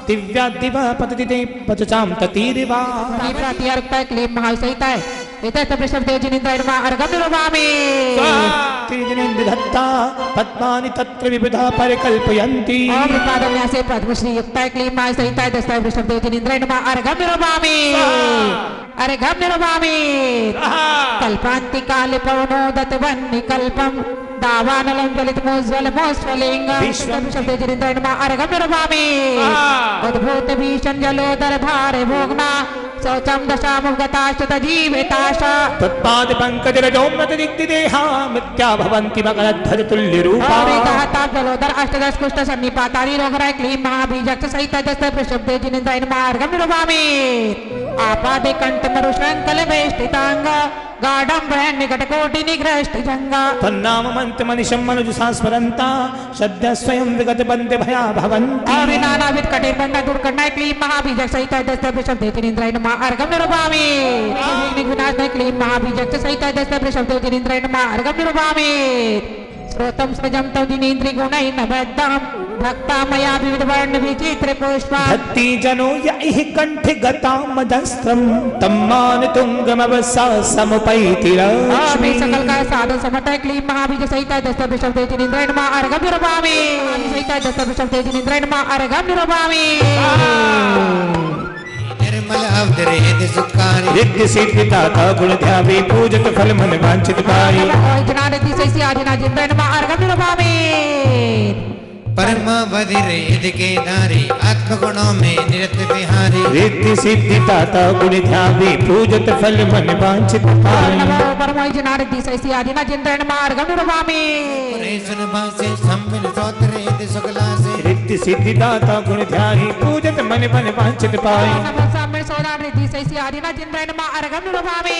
दिव्या दिवा पतति पचचाम ततीरिवा प्रातिहारकता क्लीम महासहिता है देव दत्ता पद्मानि तत्र विविधा परिकल्पयन्ति से प्रथम श्री युक्ता क्लीम महासहिता है दस्ता वृषभदेव जिनेन्द्राय नमः अर्घम निरुपामि अर्घम निरुपामि कल्पान्ति काले पवनोदत वन्नि कल्पम दावानलं ज्वलितमोज्ज्वलमोस्फुलिंगं विश्वदेव जिनेन्द्राय नमः अर्घम निरुपामि अद्भुत भीषण जलोदर भारे भोगना शौचम दशामुगताश्च जीविताशा तत्पाद पंकज रजोन्नत दिग्दिदेहा मिथ्या भवन्ति मकरध्वज तुल्य रूपा कहता जलोदर अष्टदश कुष्ठ सन्निपातानि रोगराय क्लीम महाबीजक सहित दस्त वृषभदेव जिनेन्द्राय नमः अर्घम निरुपामि आपादे कंठ मरुशंकल वेष्टितांग गाढ़ं ब्रह्म निकटकोटि निग्रष्टि जंगा तन्नाम मंत्र मनिशं मनुज संस्मरन्ता सद्य स्वयं विगत बंदे भया भवन्ति और नानाविध कटे बंदा दूर करना क्लीम महाबीजक सहित दस्त वृषभदेव जिनेन्द्राय नमः अर्घम निरुपामि विघ्नाश क्लीम महाबीजक सहित दस्त वृषभदेव जिनेन्द्राय नमः अर्घम निरुपामि श्रोतम सृजम तव जिनेन्द्रि गुणै नभद्दाम भक्ता मया विविध वर्ण विचित्र पुष्पा भक्ति जनो यहि कंठ गता मदस्त्रम तम्मान तुंगमवसा समुपैति लक्ष्मी सकल का साधन समर्थ क्लीम महाबीज सहित दस्त वृषभदेव जिनेन्द्राय नमः अर्घम निरुपामि सहित दस्त वृषभदेव जिनेन्द्राय नमः अर्घम निरुपामि निर्मल अवधरेद सुखारी यज्ञ सिद्धि दाता गुण ध्यावे पूजत फल मन वांछित पाई जनानिधि सैसी आदिना जिनेन्द्राय नमः अर्घम निरुपामि परम बधिरेद के धारी आत्मगुणों में निरत विहारी रिद्धि सिद्धि दाता गुण ध्यावे पूजत फल मन वांछित पाई परम जनानिधि सैसी आदिना जिनेन्द्राय नमः अर्घम निरुपामि सुन भासे संबिन सोतरेद सुखलासे रिद्धि सिद्धि दाता गुण ध्याही पूजत मन मन वांछित पाई सामने सोदा रिद्धि सैसी आदिना जिनेन्द्राय नमः अर्घम निरुपामि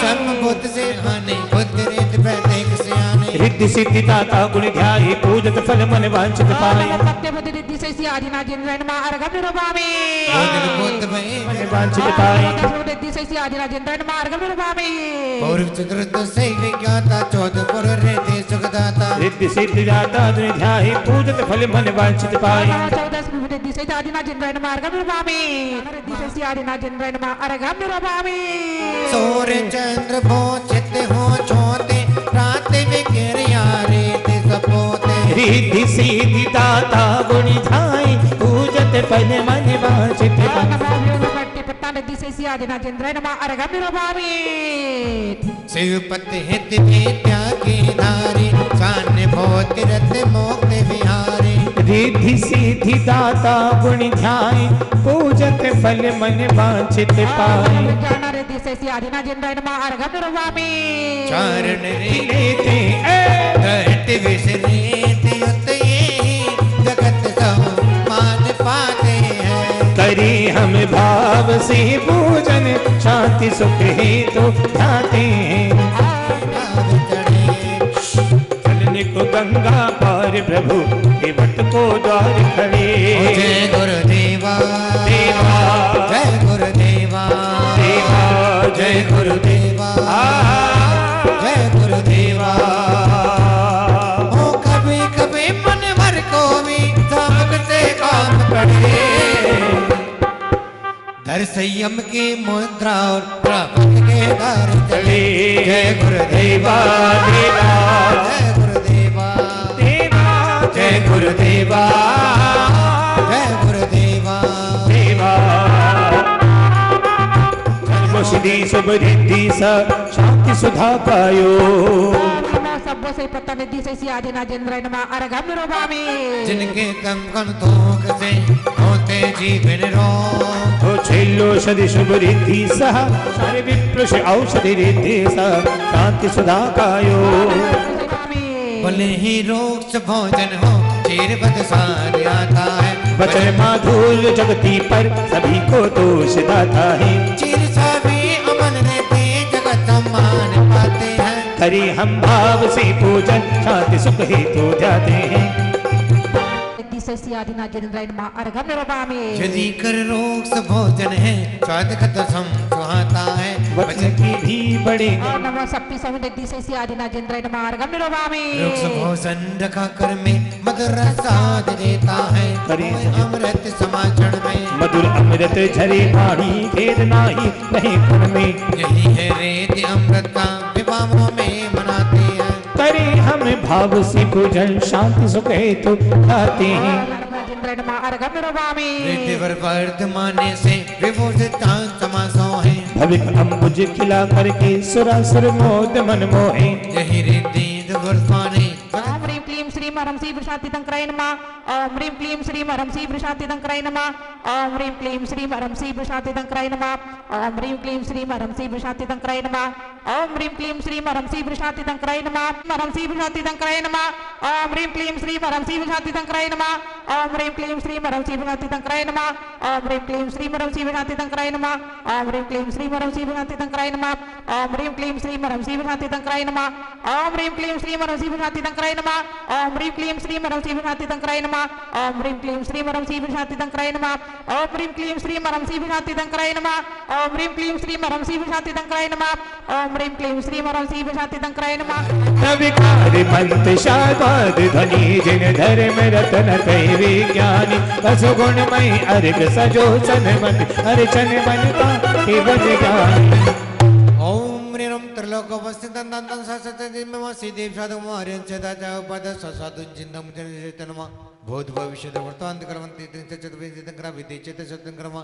सर्वभूत से आने बुद्धि रेत बैठे से आने रिद्धि सिद्धि दाता गुण ध्याही पूजत फल मन वांछित पाई सत्य बुद्धि रिद्धि सैसी आदिना जिनेन्द्राय नमः अर्घम निरुपामि बुद्ध भय मन वांछित पाई रिद्धि सैसी आदिना जिनेन्द्राय नमः अर्घम निरुपामि और चतुर्थ से विज्ञाता चौदह पुर रेते सुखदाता रिद्धि सिद्धि दाता गुण ध्याही पूजत फल मन वांछित पाई रिद्धि सैसी आदिना जिनेन्द्राय नमः अर्घम निरुपामि रिद्धि सैसी आदिना जिनेन्द्राय नमः अर्घम निरुपामि सूर्य चंद्र भो चित्त हो छोते रात विकिर यारे ते सपोते रिद्धि सिद्धि दाता गुण ध्याही पूजत फल मन वांछित पाई रिद्धि सैसी आदिना जिनेन्द्राय नमः अर्घम निरुपामि शिवपति हित विद्या की धारी सान्य भोत रत मोक्ष विहारी रिद्धि सिद्धि दाता गुण ध्याई पूजत फल मन वांछित पाई रिद्धि सैसी आदिना जिनेन्द्राय नमः अर्घम निरुपामि चारण रीते घट विसरेत युत ये जगत सब मान पाते हैं करी हम भाव से पूजन शांति सुख हेतु ध्याते हैं चलने को गंगा पार प्रभु केवट को द्वार खड़े जय गुरुदेवा देवा जय गुरुदेवा देवा जय गुरुदेवा जय गुरुदेवा ओ कभी कभी मन भर को भी धमक से काम पड़े दर्श संयम की मुद्रा और प्रपंच के घर चले। जय गुरुदेवा देवा जय गुरुदेवा देवा जय गुरुदेवा जय गुरुदेवा देवा सिद्धि शुभ रिद्धि स शांति सुधा पायो। सबो से प्रतिनिधि से सियादि नाजेंद्र नमः अर्घम निरोभामि। जिनके तम कन थोक से होते जीवन रो तो छेलो सदि शुभ रिद्धि सह सारे विप्र से औषधि रिद्धि सह शांति सुधा कायो। भले ही रोग से भोजन हो चीर बदसार आता है। वचन माधुर जगती पर सभी को दोष दाता है। चीर सभी अमन रहते जगत सम्मान पाते हैं। करी हम भाव से पूजन शांति सुख हेतु ध्याते हैं। सियादि नाजेंद्र नमः अर्घम निरोभामि। यदि कर रोग से भोजन है स्वाद खतसम सुहाता है। वचन की भी बड़े नमः सप्पी समिति से सियादि नाजेंद्र नमः अर्घम निरोभामि। रोग से भोजन रखा कर में मधुर स्वाद देता है। करे अमृत समाचरण में मधुर अमृत झरे पानी खेद नाही नहीं कुन में। यही है रेत अमृत का विवाहों में मनाते हैं। करे हम भाव से पूजन शांति सुख हेतु ध्याते हैं। वर्तमाने से विभूषित समासों है। भविक अम्बुज खिला करके सुरासुर मोद मन मोहे। यही रिद्धि वर्तमाने ओम ह्रीं क्लीं श्रीं हरं श्री वृषातितंकराय नमः। ओम ह्रीं क्लीं श्रीं हरं श्री वृषातितंकराय नमः। ओम ह्रीं क्लीं श्रीं हरं श्री वृषातितंकराय नमः। ओम ह्रीं क्लीं श्रीं हरं श्री वृषातितंकराय नमः। ओम ह्रीं क्लीं श्रीं हरं श्री वृषातितंकराय नमः। हरं श्री वृषातितंकराय नमः। ओम ह्रीं क्लीं श्रीं हरं श्री वृषातितंकराय नमः। ओम ह्रीं क्लीं श्रीं हरं श्री वृषातितंकराय नमः। ओम ह्रीं क्लीं श्रीं हरं श्री वृषातितंकराय नमः। ओम ह्रीं क्लीं श्रीं हरं श्री वृषातितंकराय नमः। ओम ह्रीं क्लीं श्रीं हरं श्री वृषातितंकराय नमः। ओम ह्रीं क्लीं श्रीं हरं श्री वृषातितंकराय नमः। ओम ह्रीं क्लीं श्रीं हरं श्री वृषातितंकराय नमः। ओम ह्रीं क्लीं श्रीं हरं श्री वृषातितंकराय नमः। ओम ह्रीं क्लीं श्रीं हरं श्री वृषातितंकराय नमः। ओम ह्रीं क्लीं श्रीं हरं श्री वृषातितंकराय नमः। ओम ह्रीं क्लीं श्रीं हरं श्री वृषातितंकराय नमः। विकार मंत शाबाद ध्वनि जिन धर्म रतन कई विज्ञानी बस गुणमय अर्घ सजो सन मत अर्चन बनता केवल ज्ञानी। ओम ह्रीं त्रिलोकोपस्थितं दन्तं ससतदिमम सिद्धि साधुमार्यं चदाचा पद ससाधुं चिन्तं चेतनमा भूत भविष्य वर्तमान कर्मन्ति चतुर्विदितं विधि चेत सत्यं कर्म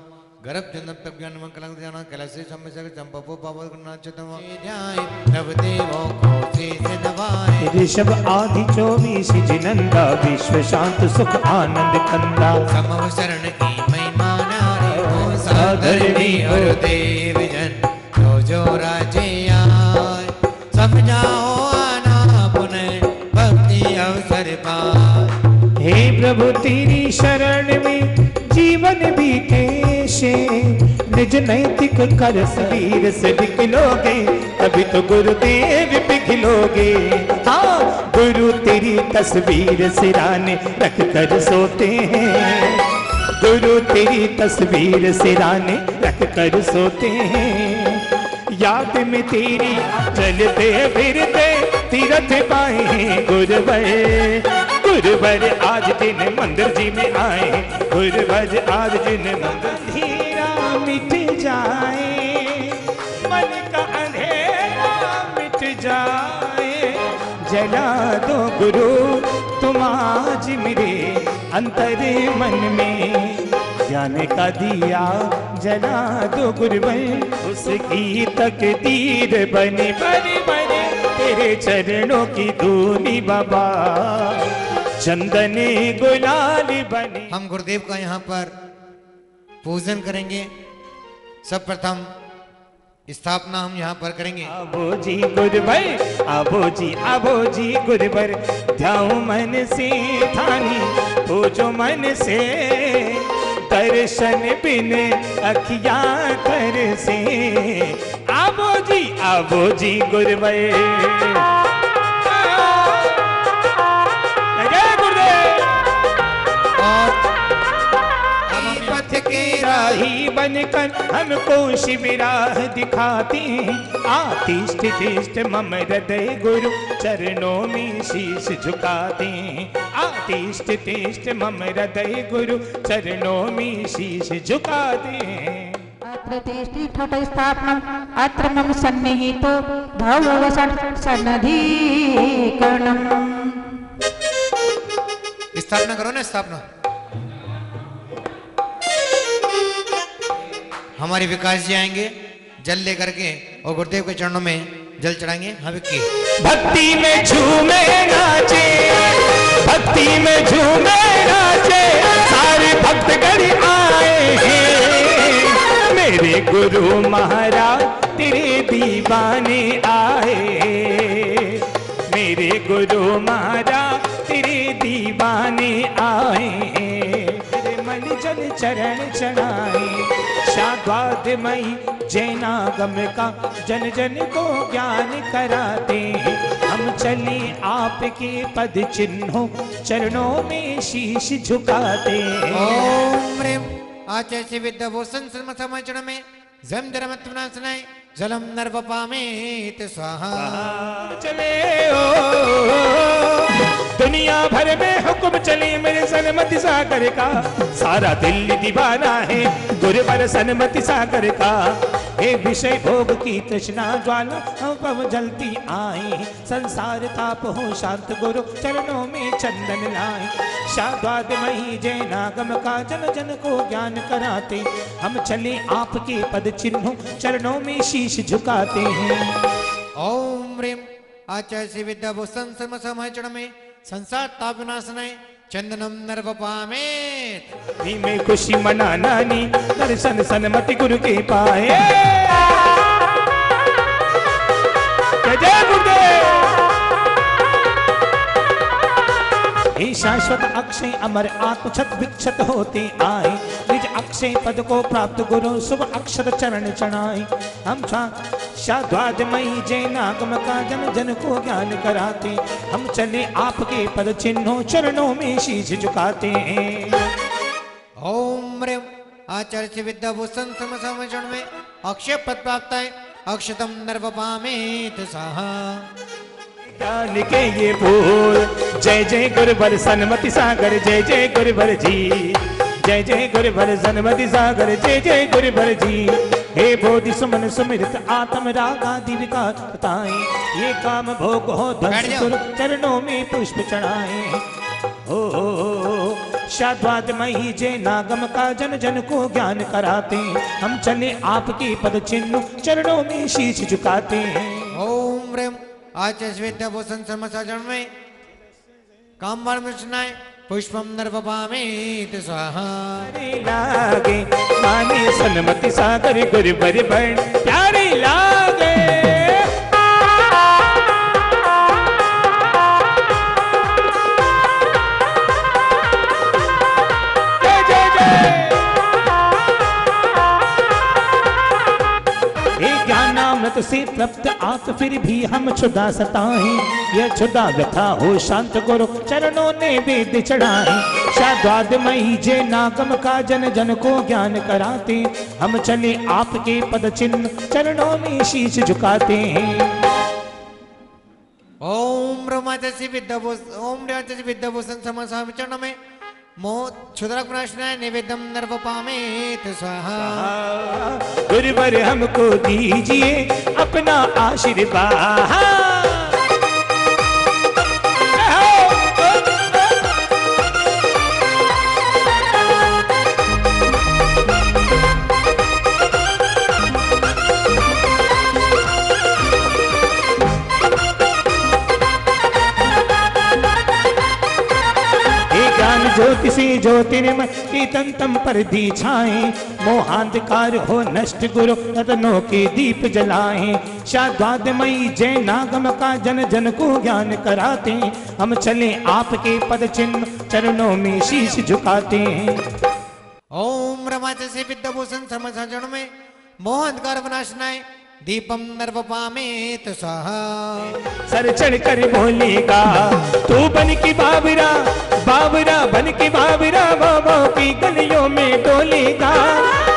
गर्भ जन्म तक ज्ञान मन कलंक जाना कैलासे सम्मेसक चंपपो पावल करना चतुर्मा ध्याय नव देवों को शेष नवाए। ऋषभ आदि 24 जिनंदा विश्व शांत सुख आनंद कंदा। समव शरण की महिमा नारी हो साधरणी और देव जन जो जो राजे आए। सब जाओ आना पुनः भक्ति अवसर पाए। हे प्रभु तेरी शरण में जीवन भी कैसे निज नैतिक कर शरीर से निकलोगे तभी तो गुरुदेव पिघलोगे। हाँ गुरु तेरी तस्वीर सिराने रख कर सोते हैं। गुरु तेरी तस्वीर सिराने रख कर सोते हैं। याद में तेरी चलते फिरते तीरथ पाए गुरुवर। गुरुवर आज जिन मंदिर जी में आए। गुरुवर आज जिन मंदिर धीरा मिट जाए मन का अंधेरा मिट जाए। जला दो गुरु तुम आज मेरे अंतर मन में ज्ञान का दिया जला दो गुरुवर। उसकी तकदीर बने बने बने तेरे चरणों की धूली बाबा चंदने गुलाली बने। हम गुरुदेव का यहाँ पर पूजन करेंगे। सब प्रथम स्थापना हम यहाँ पर करेंगे। आबो जी गुरुवर आबो जी गुरुवर ध्याओ मन से थानी तो जो मन से दर्शन बिन अखियां कर से। आबो जी गुरुवर। राही बनकर हमको शिविराह दिखाते हैं। आतिष्ठ तिष्ठ मम हृदय गुरु चरणों में शीश झुकाते हैं। आतिष्ठ तिष्ठ मम हृदय गुरु चरणों में शीश झुकाते हैं। प्रतिष्ठित स्थापनम् अत्र मम सन्निहितो भववसन् सन्नधीकरणम्। स्थापना करो ना, स्थापना। हमारे विकास जी आएंगे जल लेकर के और गुरुदेव के चरणों में जल चढ़ाएंगे। हाँ विक्की। भक्ति में झूमे नाचे, भक्ति में झूमे नाचे, सारे भक्त गण आए हैं। मेरे गुरु महाराज तेरे दीवाने आए, मेरे गुरु महाराज तेरे दीवाने आए। तेरे मन जल चरण चढ़ाए, शाद्वादमयी जैनागम का जन जन को ज्ञान कराते हैं। हम चले आपके पद चिन्हों चरणों में शीश झुकाते हैं। ओम ह्रीं आचार्य विद्याभूषण समाचरण में जम धर्मत्वनाशनाय जलम नर्वपामेत स्वाहा। चले ओ दुनिया भर में हुक्म चले मेरे सनमति सागर का, सारा दिल्ली दीवाना है गुरुवर सनमति सागर का। हे विषय भोग की तृष्णा ज्वाला हम जलती आए, संसार ताप हो शांत गुरु चरणों में चंदन लाए। शाद्वादमयी जैनागम का जन जन को ज्ञान कराते, हम चले आपके पद चिन्हों चरणों में शीश झुकाते हैं। ओम ह्रीं आचार्य विद्याभूषण समाचरण में संसार ताप विनाशनाय चंदनम नर्वपामेत। में खुशी मनाना नी दर्शन सनमति गुरु के पाए। जय गुरुदेव। हे शाश्वत अक्षय अमर आत्मछत विक्षत होते आए, निज अक्षय पद को प्राप्त गुरु शुभ अक्षर चरण चढ़ाए। हम शाद्वादमयी जैनागम का जन जन को ज्ञान कराते, हम चले आपके पद चिन्हों चरणों में शीश झुकाते हैं। ओम ह्रीं आचार्य विद्याभूषण समाचरण में अक्षय पद प्राप्त है, अक्षतम नर्वपामेत स्वाहा। ज्ञान के ये फूल जय जय गुरुवर सनमति सागर, जय जय गुरुवर जी, जय जय गुरुवर सनमति सागर, जय जय गुरुवर जी। हे बोधि सुमन सुमिरत आत्म रागादि विकार बताए, ये काम भोग हो ध्वंस गुरु चरणों में पुष्प चढ़ाए। ओ शाद्वादमयी जैनागम का जन जन को ज्ञान कराते, हम चले आपके पद चिन्ह चरणों में शीश झुकाते हैं। ओम ह्रीं आचार्य विद्याभूषण समाचरण में कामवाण विष्णाय पुष्पम नर्वपामेत स्वाहा। लागे माने सनमति सागर गुरुवर बड़ प्यारे लागे। ज्ञानामृत से तृप्त आत फिर भी हम क्षुधा सताएं, यह क्षुधा व्यथा हो शांत गुरु चरणों ने वेद चढ़ाए। शाद्वादमयी जैनागम का जन जन को ज्ञान कराते, हम चले आपके पद चिन्ह चरणों में शीश झुकाते हैं। ओम आचार्य विद्याभूषण समाचरण में मोह क्षुद्रक विनाशनाय निवेदम नर्वपामेत स्वाहा। गुरुवर हमको दीजिए अपना आशीर्वाद। ज्योति से ज्योतिर्मय की तंतम पर दी छाए, मोहांधकार हो नष्ट गुरु रत्नों के दीप जलाए। शाद्वादमयी जैनागम का जन जन को ज्ञान कराते, हम चले आपके पद चिन्ह चरणों में शीश झुकाते हैं। ओम रमाचार्य विद्याभूषण समाचरण में मोहांधकार विनाशनाय दीपम नर्वपामेत स्वाहा। सर चढ़ कर बोलेगा तू बन की बाबरा, बाबरा बन की बाबरा, बाबा की गलियों में डोलेगा।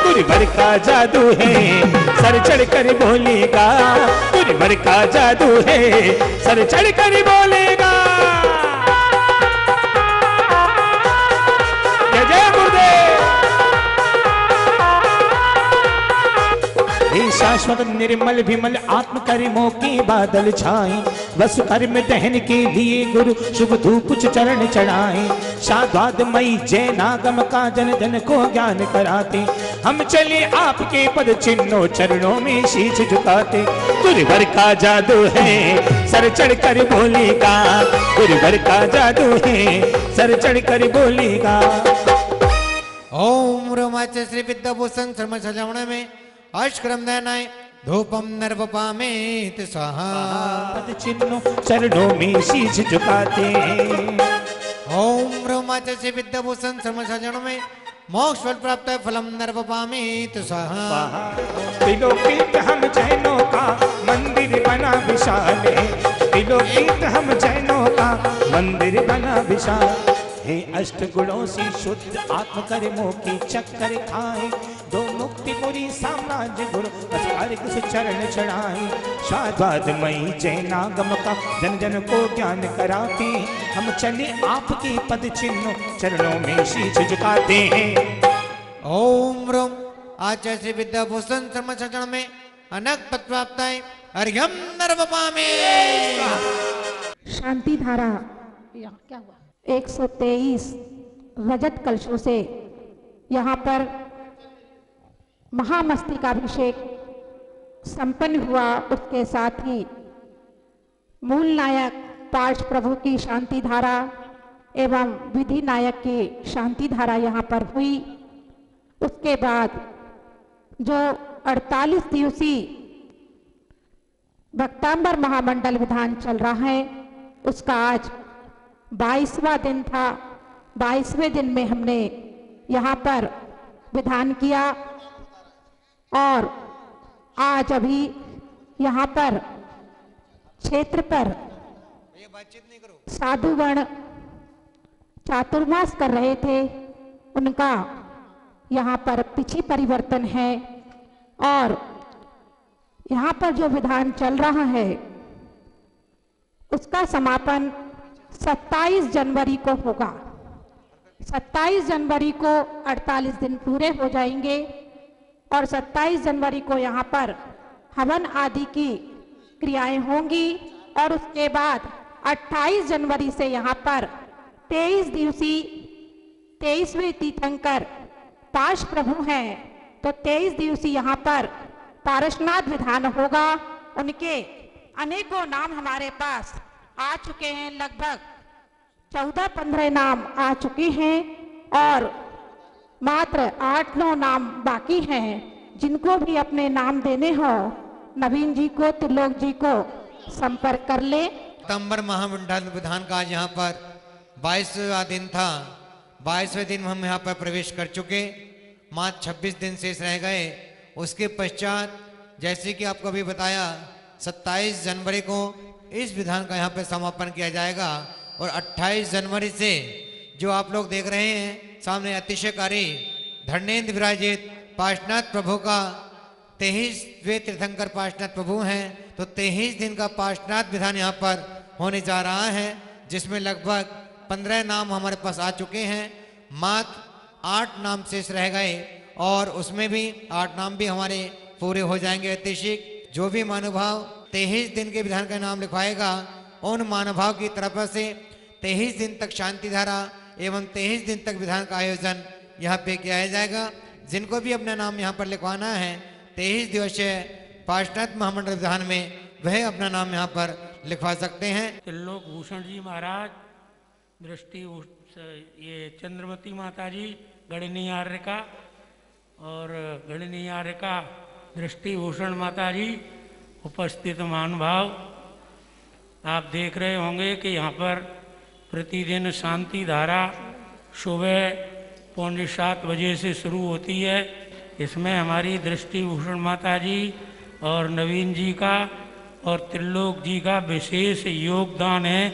गुरुवर का जादू है सर चढ़ कर बोलेगा, गुरुवर का जादू है सर चढ़ कर बोलेगा। जय जय गुरुदेव। शाश्वत निर्मल विमल आत्म कर्मों के बादल छाए, बस कर्म दहन के लिए गुरु शुभ धूप चरण चढ़ाए। साद्वादमयी जैनागम का जन जन को ज्ञान कराते, हम चले आपके पद चिन्हों चरणों में शीश झुकाते। गुरुवर का जादू है सर चढ़ कर बोलेगा, गुरुवर का जादू है सर चढ़ कर बोलेगा। ओम रोमाच श्री विद्याभूषण श्रम सजावण में अष्टक्रम दयनाय धूपम नर्वपामेत स्वाहा। पद चिन्हों चरणों में शीश झुकाते। ओम रोमाच श्री विद्याभूषण श्रम सजावण में मोक्ष फल प्राप्त है फलम नर्वपामेत स्वाहा। त्रिलोकीत हम जैनों का मंदिर बना विशाल है, त्रिलोकीत हम जैनों का मंदिर बना विशाल। हे अष्ट गुणों से शुद्ध आत्म कर्मों की चक्कर खाए, दो मुक्ति पुरी साम्राज्य गुरु बस चरण चढ़ाए। स्वाद्वादमयी जैनागम का जन जन को ज्ञान कराते, हम चले आपके पद चिन्हों चरणों में शीश झुकाते हैं। ओम रोम आचार्य श्री विद्याभूषण श्रम सजन में अनक पद प्राप्त है अर्घ्यम नर्वपामे। शांति धारा क्या हुआ? 123 रजत कलशों से यहाँ पर महामस्तकाभिषेक संपन्न हुआ। उसके साथ ही मूल नायक पार्श प्रभु की शांति धारा एवं विधि नायक की शांति धारा यहाँ पर हुई। उसके बाद जो 48 दिवसीय भक्तांबर महामंडल विधान चल रहा है, उसका आज 22वां दिन था। 22वें दिन में हमने यहाँ पर विधान किया और आज अभी यहाँ पर क्षेत्र पर साधुगण चातुर्मास कर रहे थे, उनका यहाँ पर तिथि परिवर्तन है और यहाँ पर जो विधान चल रहा है उसका समापन 27 जनवरी को होगा। 27 जनवरी को 48 दिन पूरे हो जाएंगे और 27 जनवरी को यहाँ पर हवन आदि की क्रियाएं होंगी और उसके बाद 28 जनवरी से यहाँ पर 23 दिवसीय 23वें तीर्थंकर पार्श प्रभु हैं, तो 23 दिवसीय यहाँ पर पारसनाथ विधान होगा। उनके अनेकों नाम हमारे पास आ चुके हैं, लगभग 14-15 नाम आ चुके हैं और मात्र 8-9 नाम बाकी हैं। जिनको भी अपने नाम देने हो नवीन जी को, त्रिलोक जी को संपर्क कर ले। सितंबर महामंडल विधान का आज यहाँ पर 22वां दिन था। 22वें दिन हम यहाँ पर प्रवेश कर चुके, मात्र 26 दिन शेष रह गए। उसके पश्चात जैसे कि आपको अभी बताया 27 जनवरी को इस विधान का यहाँ पर समापन किया जाएगा और 28 जनवरी से जो आप लोग देख रहे हैं सामने अतिशयकारी धर्मेंद्र विराजित पार्श्वनाथ प्रभु का 23वें तीर्थंकर पार्श्वनाथ प्रभु हैं, तो 23 दिन का पार्श्वनाथ विधान यहाँ पर होने जा रहा है, जिसमें लगभग 15 नाम हमारे पास आ चुके हैं। मात्र 8 नाम शेष रह गए और उसमें भी 8 नाम भी हमारे पूरे हो जाएंगे। अतिशिक जो भी महानुभाव 23 दिन के विधान का नाम लिखवाएगा, उन महानुभाव की तरफ से 23 दिन तक शांति धारा एवं 23 दिन तक विधान का आयोजन यहाँ पे किया जाएगा। जिनको भी अपना नाम यहाँ पर लिखवाना है 23 दिवसीय पार्श्वनाथ महामंडल विधान में, वह अपना नाम यहाँ पर लिखवा सकते हैं। त्रिलोक भूषण जी महाराज, दृष्टि ये चंद्रमती माता जी गणनी आर्य का और गणनी आर्य का दृष्टि भूषण माता जी, उपस्थित महानुभाव, आप देख रहे होंगे कि यहाँ पर प्रतिदिन शांति धारा सुबह 6:45 बजे से शुरू होती है। इसमें हमारी दृष्टि भूषण माता जी और नवीन जी का और त्रिलोक जी का विशेष योगदान है।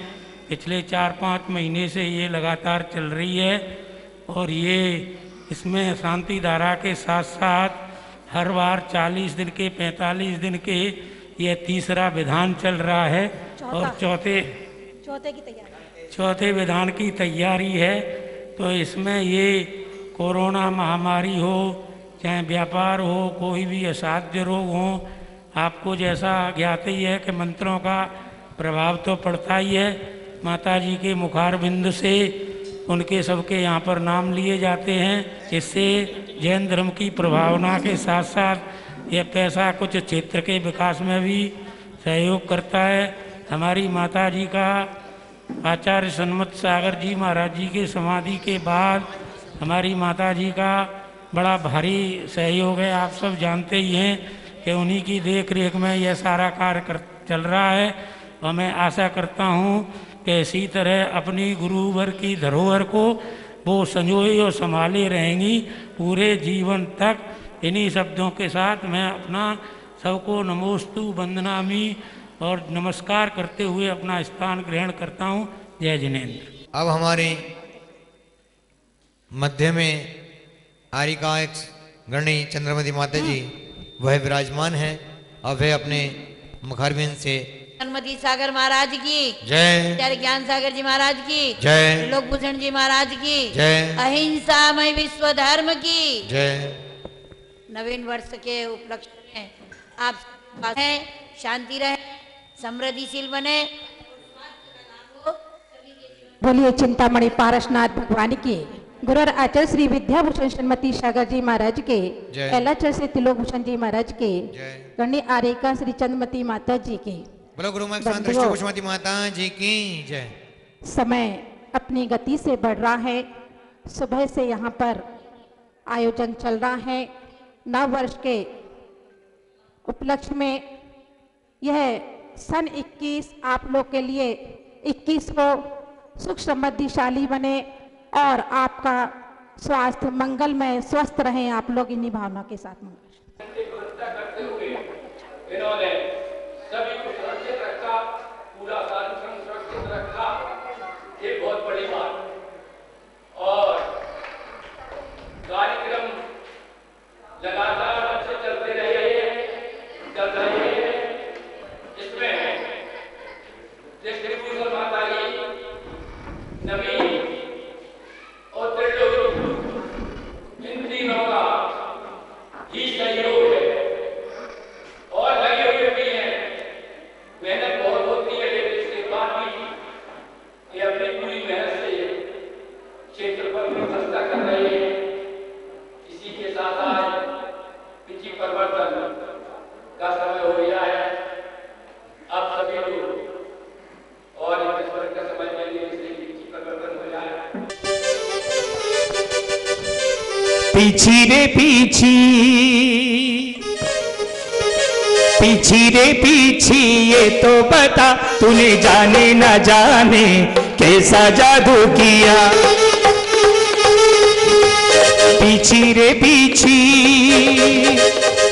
पिछले 4-5 महीने से ये लगातार चल रही है और ये इसमें शांति धारा के साथ साथ हर बार 40 दिन के 45 दिन के ये तीसरा विधान चल रहा है और चौथे विधान की तैयारी है। तो इसमें ये कोरोना महामारी हो, चाहे व्यापार हो, कोई भी असाध्य रोग हो, आपको जैसा ज्ञात ही है कि मंत्रों का प्रभाव तो पड़ता ही है। माता जी के मुखार बिंद से उनके सबके यहाँ पर नाम लिए जाते हैं। इससे जैन धर्म की प्रभावना के साथ साथ यह पैसा कुछ क्षेत्र के विकास में भी सहयोग करता है। हमारी माता जी का आचार्य सन्मत सागर जी महाराज जी के समाधि के बाद हमारी माता जी का बड़ा भारी सहयोग है। आप सब जानते ही हैं कि उन्हीं की देख रेख में यह सारा कार्य चल रहा है। और मैं आशा करता हूँ कि इसी तरह अपनी गुरुवर की धरोहर को वो संजोए और संभाले रहेंगी पूरे जीवन तक। इन्हीं शब्दों के साथ मैं अपना सबको नमोस्तु वंदनामि और नमस्कार करते हुए अपना स्थान ग्रहण करता हूँ। जय जिनेन्द्र। अब हमारे मध्य में आर्यका गणी चंद्रमती माता जी वह विराजमान है। अब वे अपने मुखारबिंद से चंद्रमती सागर महाराज की जय, आचार्य ज्ञान सागर जी महाराज की जय, लोकभूषण जी महाराज की जय, अहिंसामय विश्व धर्म की जय। नवीन वर्ष के उपलक्ष्य में आप हैं, शांति रहे, समृद्धिशील बने। बोलिए चिंतामणि पारसनाथ भगवान की, गुरु और आचार्य श्री विद्याभूषण श्रीमती सागर जी महाराज के, एलाचार्य श्री तिलोकभूषण जी महाराज के, गण्य आर्यका श्री चंद्रमती माता जी की, बोलो गुरु दृष्टि माता जी की जय। समय अपनी गति से बढ़ रहा है। सुबह से यहाँ पर आयोजन चल रहा है। नव वर्ष के उपलक्ष्य में यह सन 21 आप लोग के लिए 21 को सुख समृद्धिशाली बने और आपका स्वास्थ्य मंगलमय स्वस्थ रहें आप लोग इन्हीं भावना के साथ। इन्होंने सभी को सुरक्षित रखा, पूरा कार्यक्रम सुरक्षित रखा, ये बहुत बड़ी बात। और कार्यक्रम लगातार अच्छे चलते रहे हैं। इसमें डिस्ट्रीब्यूटर माता जी, नवीन और त्रिलोक, इन तीनों का ही सहयोग है और लगे हुए भी हैं। मेहनत बहुत होती है, लेकिन इसके बाद भी ये अपनी पूरी मेहनत से क्षेत्र पर व्यवस्था कर रहे हैं। इसी के साथ आज तिथि परिवर्तन का समय हो गया है। अब सभी लोग और ईश्वर का समझ लेंगे, इसलिए तिथि परिवर्तन हो जाए। पीछी रे पीछी, पीछी रे पीछी, ये तो बता तूने जाने न जाने कैसा जादू किया। पीछी रे पीछी,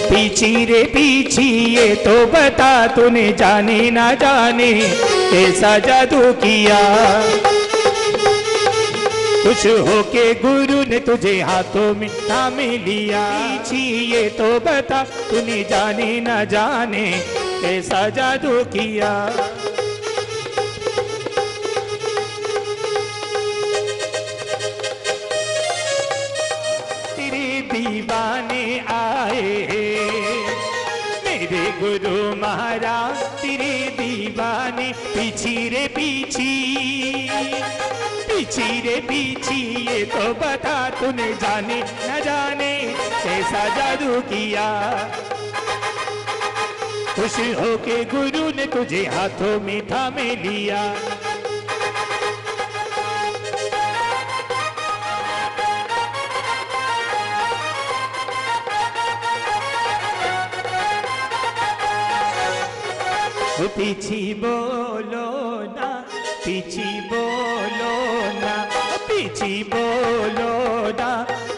पीछी रे पीछी, ये तो बता तूने जाने न जाने कैसा जादू किया। खुश होके गुरु ने तुझे हाथों में थाम लिया। पीछी ये तो बता तूने जाने न जाने कैसा जादू किया। तेरे दीवाने आए मेरे गुरु महाराज, तेरे दीवाने। पीछी रे पीछी, पीछी रे पीछी, ये तो बता तूने जाने न जाने कैसा जादू किया। खुश होके गुरु ने तुझे हाथों में थामे लिया। पीछी बोलो ना, पीछी बोलो ना, पीछी बोलो ना,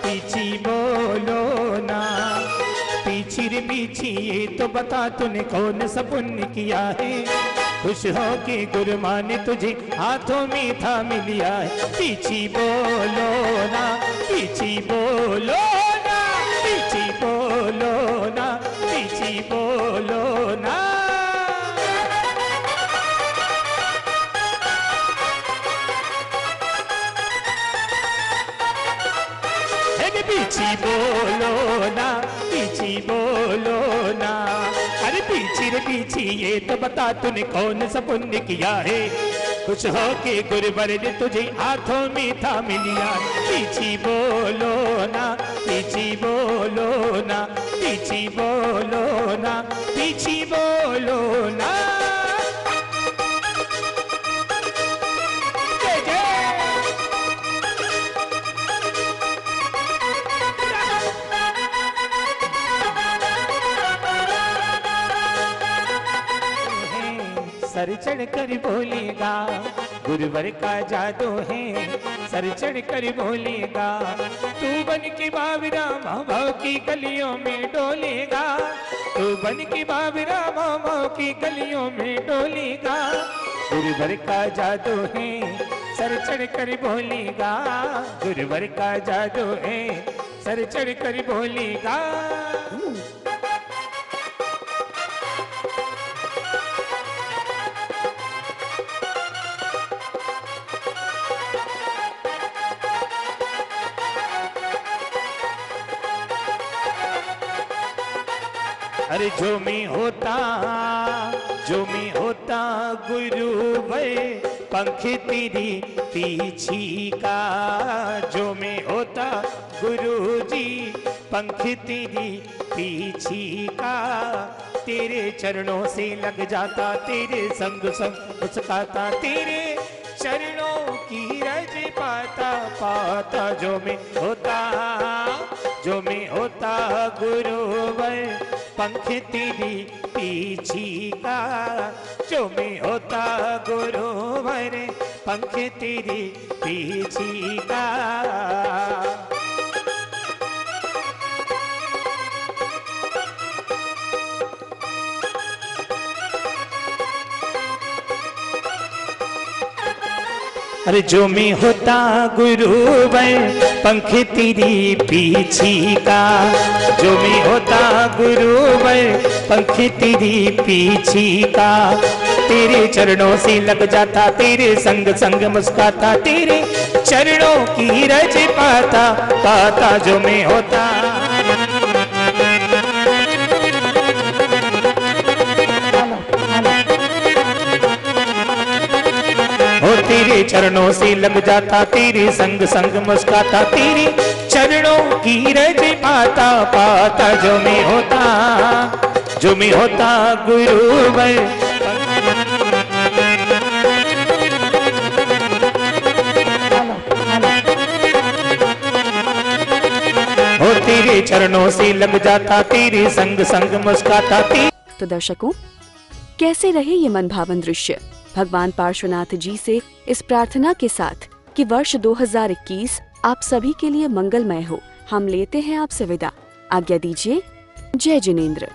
पीछी बोलो ना। पीछी रे पीछी, ये तो बता तूने कौन सा पुण्य किया है। खुश हो के गुरु माँ ने तुझे हाथों में थाम लिया है। पीछी बोलो ना, पीछी बोलो ना, पीछी बोलो ना, पीछी बोलो ना। पीछी बोलो ना, पीछी बोलो ना, अरे पीछी से पीछी ये तो बता तूने कौन सा पुण्य किया है, खुश हो के गुरुवर ने तुझे हाथों में थाम लिया। पीछी बोलो ना, पीछी बोलो ना, पीछी बोलो ना, पीछी बोलो ना। जय जय। सर चढ़ कर बोलेगा गुरुवर का जादू है, सर चढ़ कर बोलेगा तू बन के बाबरा माँ भाव की गलियों में डोलेगा, तू बन के बाबरा माँ भाव की गलियों में डोलेगा। गुरुवर का जादू है, सर चढ़ कर बोलेगा, गुरुवर का जादू है, सर चढ़ कर बोलेगा। अरे जो मैं होता गुरु भय पंख तेरी पीछी का, जो मैं होता गुरु जी पंख तेरी पीछी का, तेरे चरणों से लग जाता, तेरे संग संग मुस्काता, तेरे चरणों की रज पाता पाता। जो मैं होता गुरु भय पंख तेरी पीछी का, जो मैं होता गुरु भय पंख तेरी पीछी का। अरे जो मैं होता गुरु भय पंख तेरी पीछी का, जो मैं होता गुरु भय पंख तेरी पीछी का, तेरे चरणों से लग जाता, तेरे संग संग मुस्काता, तेरे चरणों की रज पाता पाता। जो मैं होता तेरे चरणों से लग जाता, तेरे संग संग मुस्काता, तेरे चरणों की रज पाता पाता। जो मैं होता गुरु भय हो, तेरे चरणों से लग जाता, तेरे संग संग मुस्काता। तो दर्शकों, कैसे रहे ये मनभावन दृश्य भगवान पार्श्वनाथ जी से इस प्रार्थना के साथ कि वर्ष 2021 आप सभी के लिए मंगलमय हो। हम लेते हैं आपसे विदा। आज्ञा दीजिए। जय जिनेंद्र।